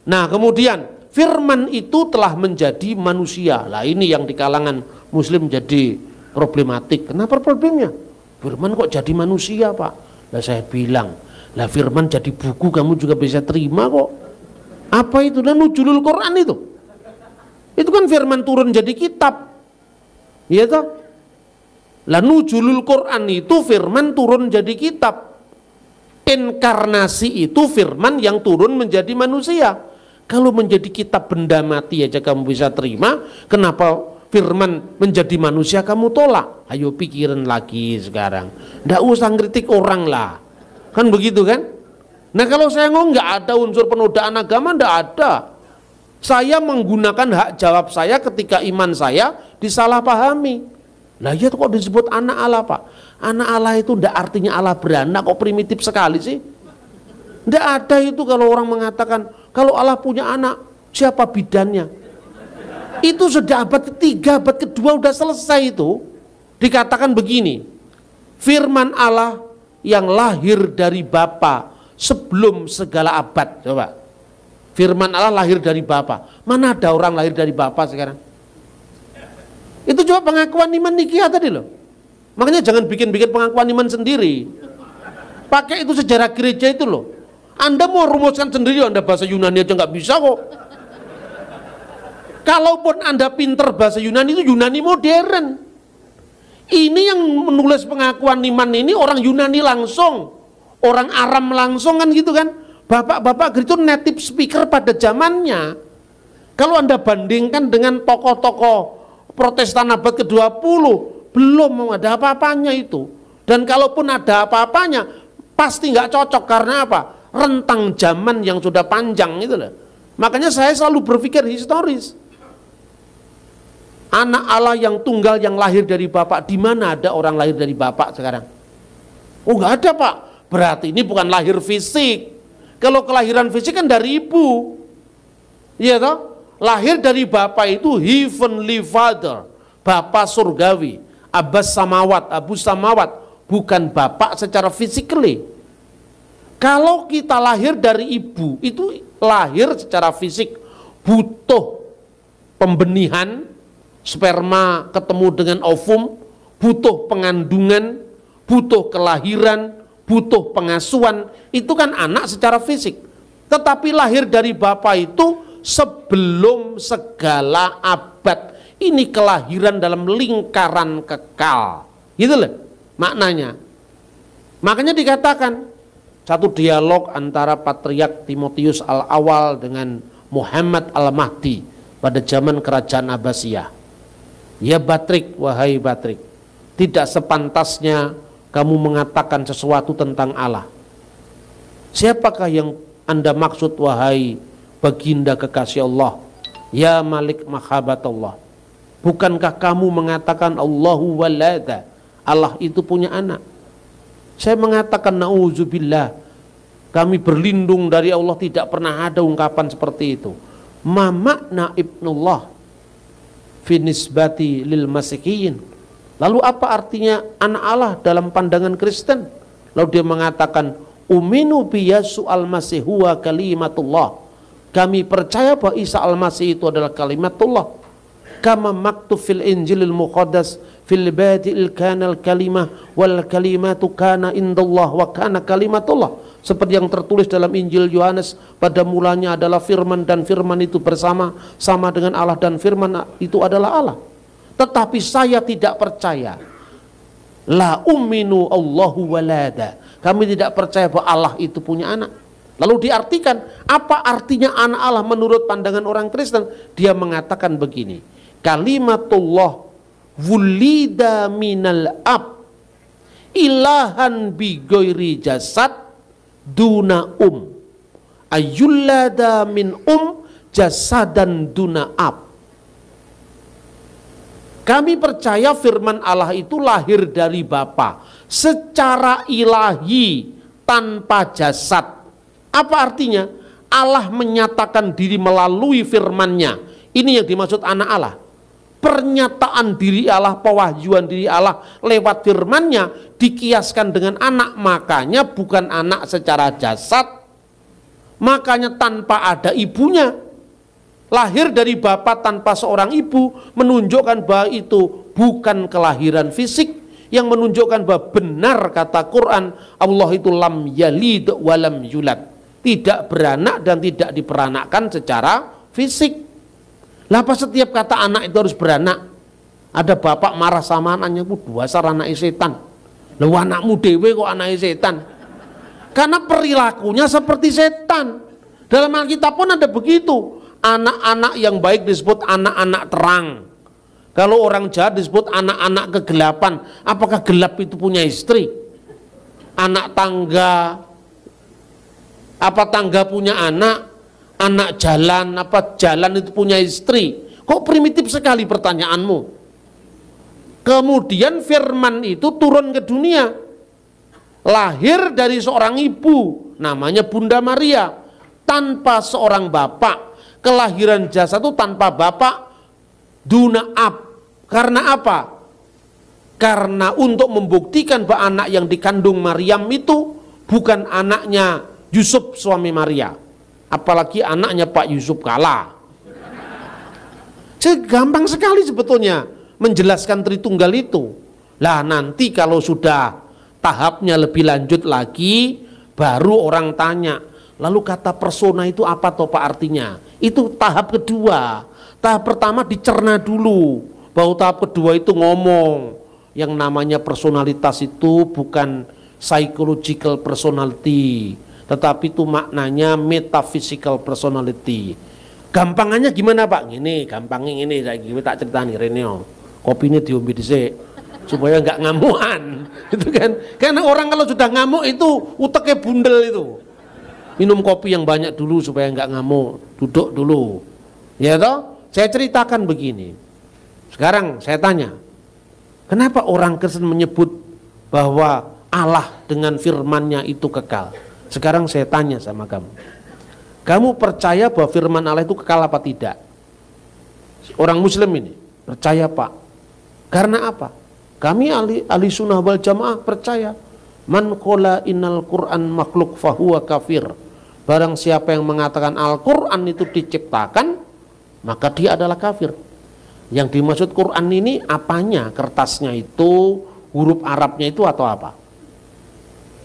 Nah kemudian, firman itu telah menjadi manusia. Lah ini yang di kalangan muslim jadi problematik. Kenapa problemnya? Firman kok jadi manusia Pak? Lah saya bilang, lah firman jadi buku kamu juga bisa terima kok. Apa itu? Dan nuzulul Quran itu. Itu kan firman turun jadi kitab. Iya toh? Lah nuzulul Quran itu firman turun jadi kitab. Inkarnasi itu firman yang turun menjadi manusia. Kalau menjadi kitab benda mati aja kamu bisa terima, kenapa firman menjadi manusia kamu tolak? Ayo pikirin lagi sekarang. Nggak usah ngeritik orang lah. Kan begitu kan? Nah kalau saya ngomong nggak ada unsur penodaan agama, nggak ada. Saya menggunakan hak jawab saya ketika iman saya disalahpahami. Lah ya kok disebut anak Allah Pak? Anak Allah itu nggak artinya Allah beranak, kok primitif sekali sih? Nggak ada itu kalau orang mengatakan kalau Allah punya anak, siapa bidannya? Itu sudah abad ketiga, abad kedua udah selesai itu. Dikatakan begini, firman Allah yang lahir dari Bapa sebelum segala abad. Coba, firman Allah lahir dari Bapa. Mana ada orang lahir dari Bapa sekarang? Itu coba pengakuan iman Nikea tadi loh. Makanya jangan bikin-bikin pengakuan iman sendiri. Pakai itu sejarah gereja itu loh. Anda mau rumuskan sendiri, Anda bahasa Yunani aja nggak bisa kok. Kalaupun Anda pinter bahasa Yunani, itu Yunani modern. Ini yang menulis pengakuan iman ini orang Yunani langsung, orang Aram langsung kan gitu kan. Bapak-bapak itu native speaker pada zamannya. Kalau Anda bandingkan dengan tokoh-tokoh Protestan abad ke-20, belum ada apa-apanya itu. Dan kalaupun ada apa-apanya, pasti nggak cocok. Karena apa? Rentang zaman yang sudah panjang itu loh. Makanya saya selalu berpikir historis. Anak Allah yang tunggal yang lahir dari bapak, di mana ada orang lahir dari bapak sekarang? Oh nggak ada Pak. Berarti ini bukan lahir fisik. Kalau kelahiran fisik kan dari ibu. Iya toh? Lahir dari bapak itu heavenly father, bapak surgawi, Abbas samawat, Abu samawat, bukan bapak secara physically. Kalau kita lahir dari ibu, itu lahir secara fisik, butuh pembenihan, sperma ketemu dengan ovum, butuh pengandungan, butuh kelahiran, butuh pengasuhan. Itu kan anak secara fisik. Tetapi lahir dari bapak itu sebelum segala abad. Ini kelahiran dalam lingkaran kekal. Gitu loh maknanya. Makanya dikatakan satu dialog antara Patriark Timotius al-Awal dengan Muhammad al-Mahdi pada zaman kerajaan Abbasiyah. Ya Batrik, wahai Batrik, tidak sepantasnya kamu mengatakan sesuatu tentang Allah. Siapakah yang Anda maksud wahai baginda kekasih Allah? Ya Malik Mahabatullah, bukankah kamu mengatakan Allahu walada, Allah itu punya anak? Saya mengatakan na'udzubillah, kami berlindung dari Allah, tidak pernah ada ungkapan seperti itu. Ma makna ibnullah fi nisbati lil masihiyin. Lalu apa artinya anak Allah dalam pandangan Kristen? Lalu dia mengatakan uminu bi Yesu al-Masih huwa kalimatullah. Kami percaya bahwa Isa al-Masih itu adalah kalimatullah. Kama maktub fil Injilil Muqaddas fil badi'il kanal kalimah wal kalimatu kana indallah wa kana kalimatullah. Seperti yang tertulis dalam Injil Yohanes, pada mulanya adalah firman dan firman itu bersama sama dengan Allah dan firman itu adalah Allah. Tetapi saya tidak percaya. La umminu Allahu walada. Kami tidak percaya bahwa Allah itu punya anak. Lalu diartikan, apa artinya anak Allah menurut pandangan orang Kristen? Dia mengatakan begini, kalimatullah wulida minal ab ilahan bi ghairi jasad duna ayyullada min jasadan duna ab. Kami percaya firman Allah itu lahir dari Bapa secara ilahi tanpa jasad. Apa artinya? Allah menyatakan diri melalui firman-Nya. Ini yang dimaksud anak Allah. Pernyataan diri Allah, pewahyuan diri Allah lewat firman-Nya dikiaskan dengan anak, makanya bukan anak secara jasad, makanya tanpa ada ibunya, lahir dari bapak tanpa seorang ibu, menunjukkan bahwa itu bukan kelahiran fisik, yang menunjukkan bahwa benar kata Quran, Allah itu lam yalid walam yulad, tidak beranak dan tidak diperanakkan secara fisik. Lapa setiap kata anak itu harus beranak? Ada bapak marah sama anaknya, dasar anak setan. Lalu anakmu dewe kok anak setan? Karena perilakunya seperti setan. Dalam Alkitab pun ada begitu. Anak-anak yang baik disebut anak-anak terang. Kalau orang jahat disebut anak-anak kegelapan. Apakah gelap itu punya istri? Anak tangga, apa tangga punya anak? Anak jalan, apa jalan itu punya istri? Kok primitif sekali pertanyaanmu? Kemudian firman itu turun ke dunia, lahir dari seorang ibu namanya Bunda Maria, tanpa seorang bapak. Kelahiran jasad itu tanpa bapak, duna ab. Karena apa? Karena untuk membuktikan bahwa anak yang dikandung Maryam itu bukan anaknya Yusuf suami Maria, apalagi anaknya Pak Yusuf Kala. Gampang sekali sebetulnya menjelaskan Tritunggal itu. Lah nanti kalau sudah tahapnya lebih lanjut lagi, baru orang tanya, Lalu kata persona itu apa toh Pak artinya? Itu tahap kedua. Tahap pertama dicerna dulu. Bahwa tahap kedua itu ngomong. Yang namanya personalitas itu bukan psychological personality, tetapi itu maknanya metaphysical personality. Gampangannya gimana Pak? Gini, gampangnya ini saya tak ceritani Reneo. Kopinya diombe dhisik supaya nggak ngamuan. Itu kan. Karena orang kalau sudah ngamuk itu uteknya bundel itu. Minum kopi yang banyak dulu supaya nggak ngamuk. Duduk dulu. Ya toh? Saya ceritakan begini. Sekarang saya tanya, kenapa orang Kristen menyebut bahwa Allah dengan firman-Nya itu kekal? Sekarang saya tanya sama kamu. Kamu percaya bahwa firman Allah itu kekal apa tidak? Orang Muslim ini percaya Pak. Karena apa? Kami ahli sunnah wal jamaah percaya. Man qala innal Qur'an makhluk fahuwa kafir. Barang siapa yang mengatakan Al-Quran itu diciptakan, maka dia adalah kafir. Yang dimaksud Quran ini apanya? Kertasnya itu, huruf Arabnya itu atau apa?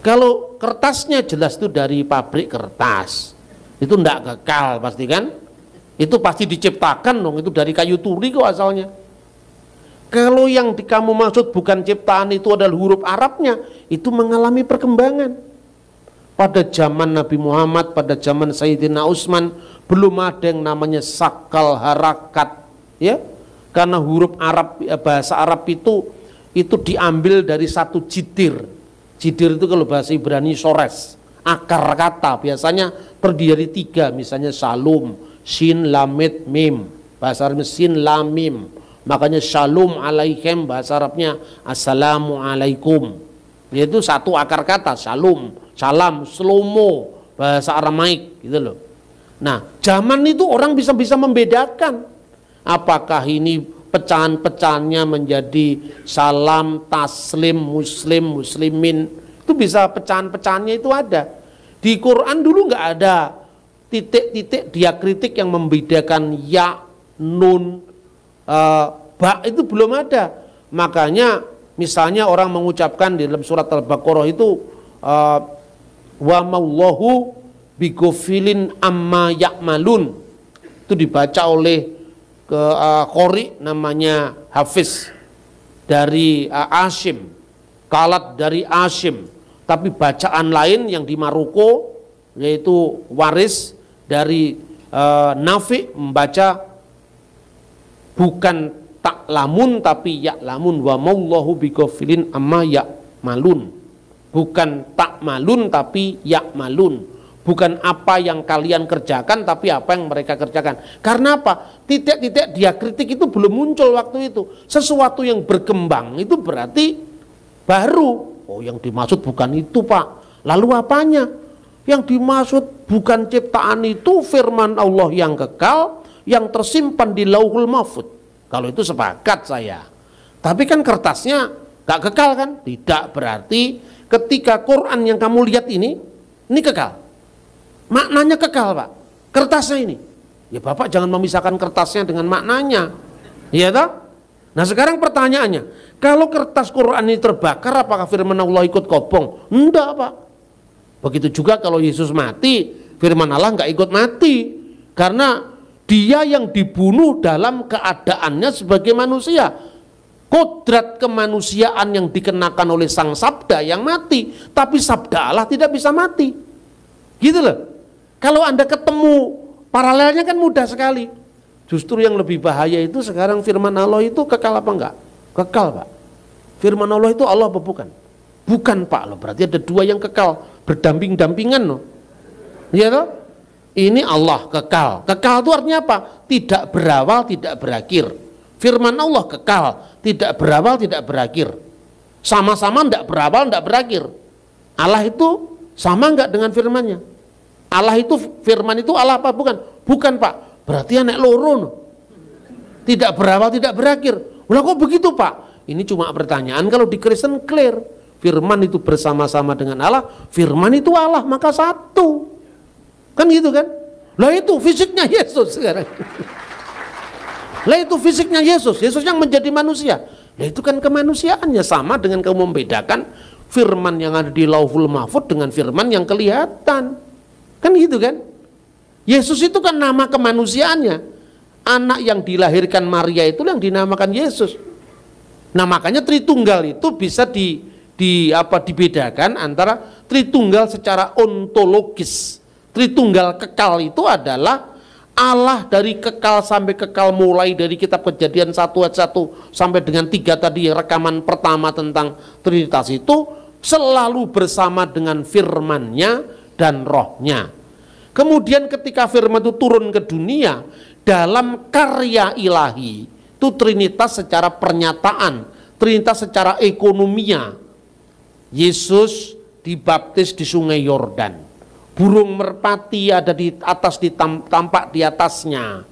Kalau kertasnya jelas itu dari pabrik kertas, itu tidak kekal pasti kan? Itu pasti diciptakan dong, itu dari kayu turi kok asalnya. Kalau yang kamu maksud bukan ciptaan itu adalah huruf Arabnya, itu mengalami perkembangan. Pada zaman Nabi Muhammad, pada zaman Sayyidina Utsman, belum ada yang namanya sakal harakat, ya. Karena huruf Arab, bahasa Arab itu diambil dari satu jidir. Jidir itu kalau bahasa Ibrani sores, akar kata biasanya terdiri dari 3, misalnya salum, shin, lamit, mim. Bahasa Arabnya sin, lam, mim. Makanya shalom alaikum, bahasa Arabnya assalamu alaikum. Yaitu satu akar kata, shalom, salam, slomo, bahasa Aramaik gitu loh. Nah, zaman itu orang bisa membedakan apakah ini pecahan-pecahannya menjadi salam, taslim, muslim, muslimin. Itu bisa pecahan-pecahannya itu ada. Di Quran dulu nggak ada titik-titik diakritik yang membedakan ya, nun, ba, itu belum ada. Makanya misalnya orang mengucapkan di dalam surat Al-Baqarah itu wa mallahu bigofilin amma ya'malun. Itu dibaca oleh qori namanya Hafiz dari Asyim, Kalat dari Asyim. Tapi bacaan lain yang di Maroko yaitu Waris dari Nafi membaca bukan tak lamun tapi ya lamun, wa mallahu bighafilin amma ya malun. Bukan tak malun tapi ya malun. Bukan apa yang kalian kerjakan tapi apa yang mereka kerjakan. Karena apa? Titik-titik diakritik itu belum muncul waktu itu. Sesuatu yang berkembang itu berarti baru. Oh, yang dimaksud bukan itu Pak. Lalu apanya? Yang dimaksud bukan ciptaan itu firman Allah yang kekal, yang tersimpan di Lauhul Mahfuz. Kalau itu sepakat saya. Tapi kan kertasnya gak kekal kan? Tidak, berarti ketika Quran yang kamu lihat ini kekal. Maknanya kekal Pak. Kertasnya ini. Ya Bapak jangan memisahkan kertasnya dengan maknanya. Iya toh? Nah sekarang pertanyaannya, kalau kertas Quran ini terbakar apakah firman Allah ikut kobong? Enggak Pak. Begitu juga kalau Yesus mati, firman Allah enggak ikut mati. Karena dia yang dibunuh dalam keadaannya sebagai manusia. Kodrat kemanusiaan yang dikenakan oleh sang sabda yang mati. Tapi sabda Allah tidak bisa mati. Gitu loh. Kalau Anda ketemu paralelnya kan mudah sekali. Justru yang lebih bahaya itu sekarang firman Allah itu kekal apa enggak? Kekal Pak. Firman Allah itu Allah apa bukan? Bukan Pak loh. Berarti ada dua yang kekal. Berdamping-dampingan loh. Iya toh? Ini Allah kekal. Kekal itu artinya apa? Tidak berawal, tidak berakhir. Firman Allah kekal, tidak berawal, tidak berakhir. Sama-sama tidak berawal, tidak berakhir. Allah itu sama enggak dengan firmannya? Allah itu, firman itu Allah apa bukan? Bukan Pak. Berarti anak loro no. Tidak berawal, tidak berakhir. Lah kok begitu Pak? Ini cuma pertanyaan. Kalau di Kristen clear. Firman itu bersama-sama dengan Allah. Firman itu Allah, maka satu. Kan gitu kan? Lah itu fisiknya Yesus sekarang. Lah itu fisiknya Yesus. Yesus yang menjadi manusia. Lah itu kan kemanusiaannya sama dengan kamu membedakan firman yang ada di Lauhul Mahfuz dengan firman yang kelihatan. Kan gitu kan? Yesus itu kan nama kemanusiaannya. Anak yang dilahirkan Maria itu yang dinamakan Yesus. Nah makanya Tritunggal itu bisa dibedakan antara Tritunggal secara ontologis. Tritunggal kekal itu adalah Allah dari kekal sampai kekal, mulai dari kitab Kejadian 1 ayat 1 sampai dengan 3 tadi rekaman pertama tentang Trinitas itu selalu bersama dengan firman-Nya dan roh-Nya. Kemudian ketika firman itu turun ke dunia dalam karya ilahi, itu Trinitas secara pernyataan, Trinitas secara ekonomia. Yesus dibaptis di Sungai Yordan. Burung merpati ada di atas, tampak di atasnya.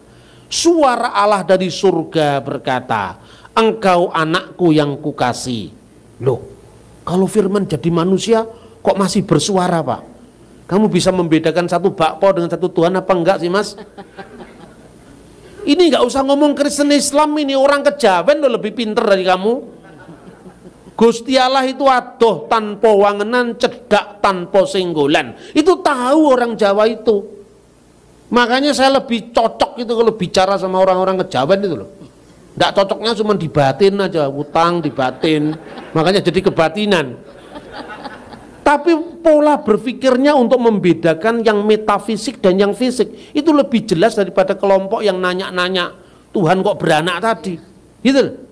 Suara Allah dari surga berkata, "Engkau anakku yang kukasih." Loh, kalau firman jadi manusia kok masih bersuara, Pak? Kamu bisa membedakan satu bakpo dengan satu Tuhan apa enggak sih, Mas? Ini nggak usah ngomong Kristen Islam, ini orang kejawen loh lebih pinter dari kamu. Gusti Allah itu adoh tanpa wangenan, cedak tanpa senggolan. Itu tahu orang Jawa itu. Makanya saya lebih cocok itu kalau bicara sama orang-orang kejawen itu loh. Nggak cocoknya cuma di batin aja, utang di batin. Makanya jadi kebatinan. Tapi pola berpikirnya untuk membedakan yang metafisik dan yang fisik itu lebih jelas daripada kelompok yang nanya-nanya Tuhan kok beranak tadi. Gitu.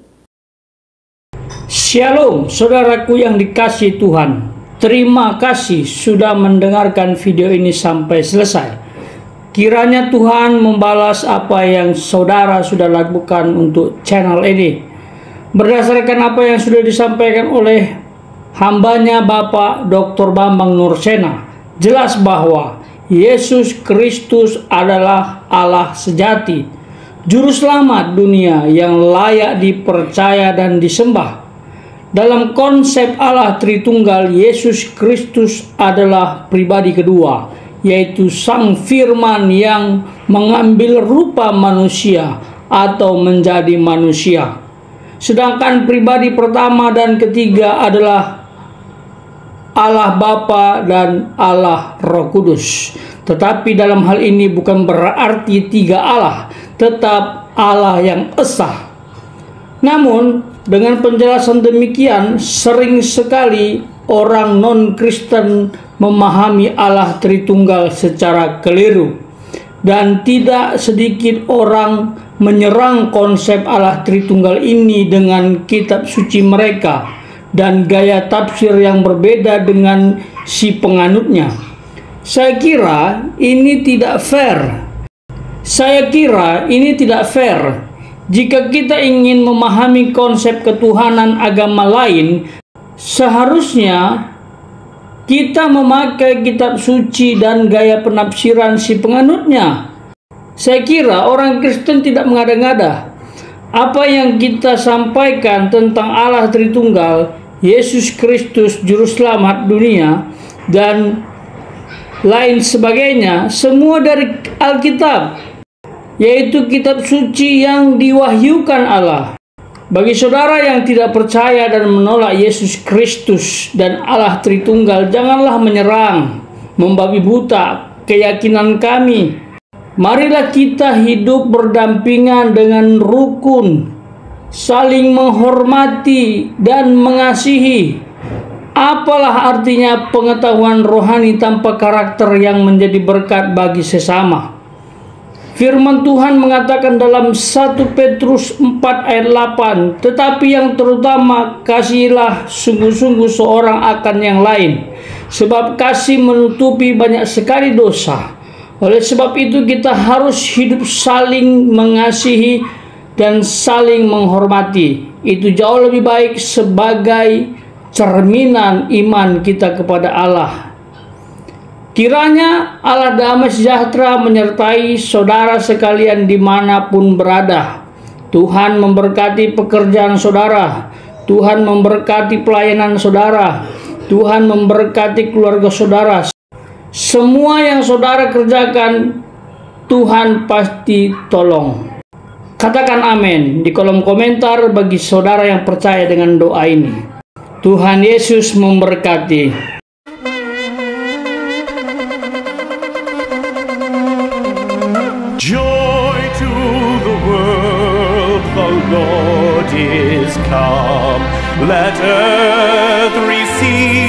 Shalom saudaraku yang dikasihi Tuhan. Terima kasih sudah mendengarkan video ini sampai selesai. Kiranya Tuhan membalas apa yang saudara sudah lakukan untuk channel ini. Berdasarkan apa yang sudah disampaikan oleh hambanya Bapak Dr. Bambang Nursena, jelas bahwa Yesus Kristus adalah Allah sejati, Juru Selamat dunia yang layak dipercaya dan disembah. Dalam konsep Allah Tritunggal, Yesus Kristus adalah pribadi kedua, yaitu Sang Firman yang mengambil rupa manusia atau menjadi manusia. Sedangkan pribadi pertama dan ketiga adalah Allah Bapa dan Allah Roh Kudus. Tetapi dalam hal ini bukan berarti tiga Allah, tetap Allah yang esa. Namun dengan penjelasan demikian, sering sekali orang non-Kristen memahami Allah Tritunggal secara keliru, dan tidak sedikit orang menyerang konsep Allah Tritunggal ini dengan kitab suci mereka dan gaya tafsir yang berbeda dengan si penganutnya. Saya kira ini tidak fair. Jika kita ingin memahami konsep ketuhanan agama lain, seharusnya kita memakai kitab suci dan gaya penafsiran si penganutnya. Saya kira orang Kristen tidak mengada-ngada. Apa yang kita sampaikan tentang Allah Tritunggal, Yesus Kristus Juru Selamat dunia, dan lain sebagainya, semua dari Alkitab, yaitu kitab suci yang diwahyukan Allah. Bagi saudara yang tidak percaya dan menolak Yesus Kristus dan Allah Tritunggal, janganlah menyerang, membabi buta keyakinan kami. Marilah kita hidup berdampingan dengan rukun, saling menghormati dan mengasihi. Apalah artinya pengetahuan rohani tanpa karakter yang menjadi berkat bagi sesama? Firman Tuhan mengatakan dalam 1 Petrus 4 ayat 8, tetapi yang terutama kasihilah sungguh-sungguh seorang akan yang lain, sebab kasih menutupi banyak sekali dosa. Oleh sebab itu kita harus hidup saling mengasihi dan saling menghormati. Itu jauh lebih baik sebagai cerminan iman kita kepada Allah. Kiranya Allah damai sejahtera menyertai saudara sekalian dimanapun berada. Tuhan memberkati pekerjaan saudara. Tuhan memberkati pelayanan saudara. Tuhan memberkati keluarga saudara. Semua yang saudara kerjakan, Tuhan pasti tolong. Katakan amin di kolom komentar bagi saudara yang percaya dengan doa ini. Tuhan Yesus memberkati. is come. Let earth receive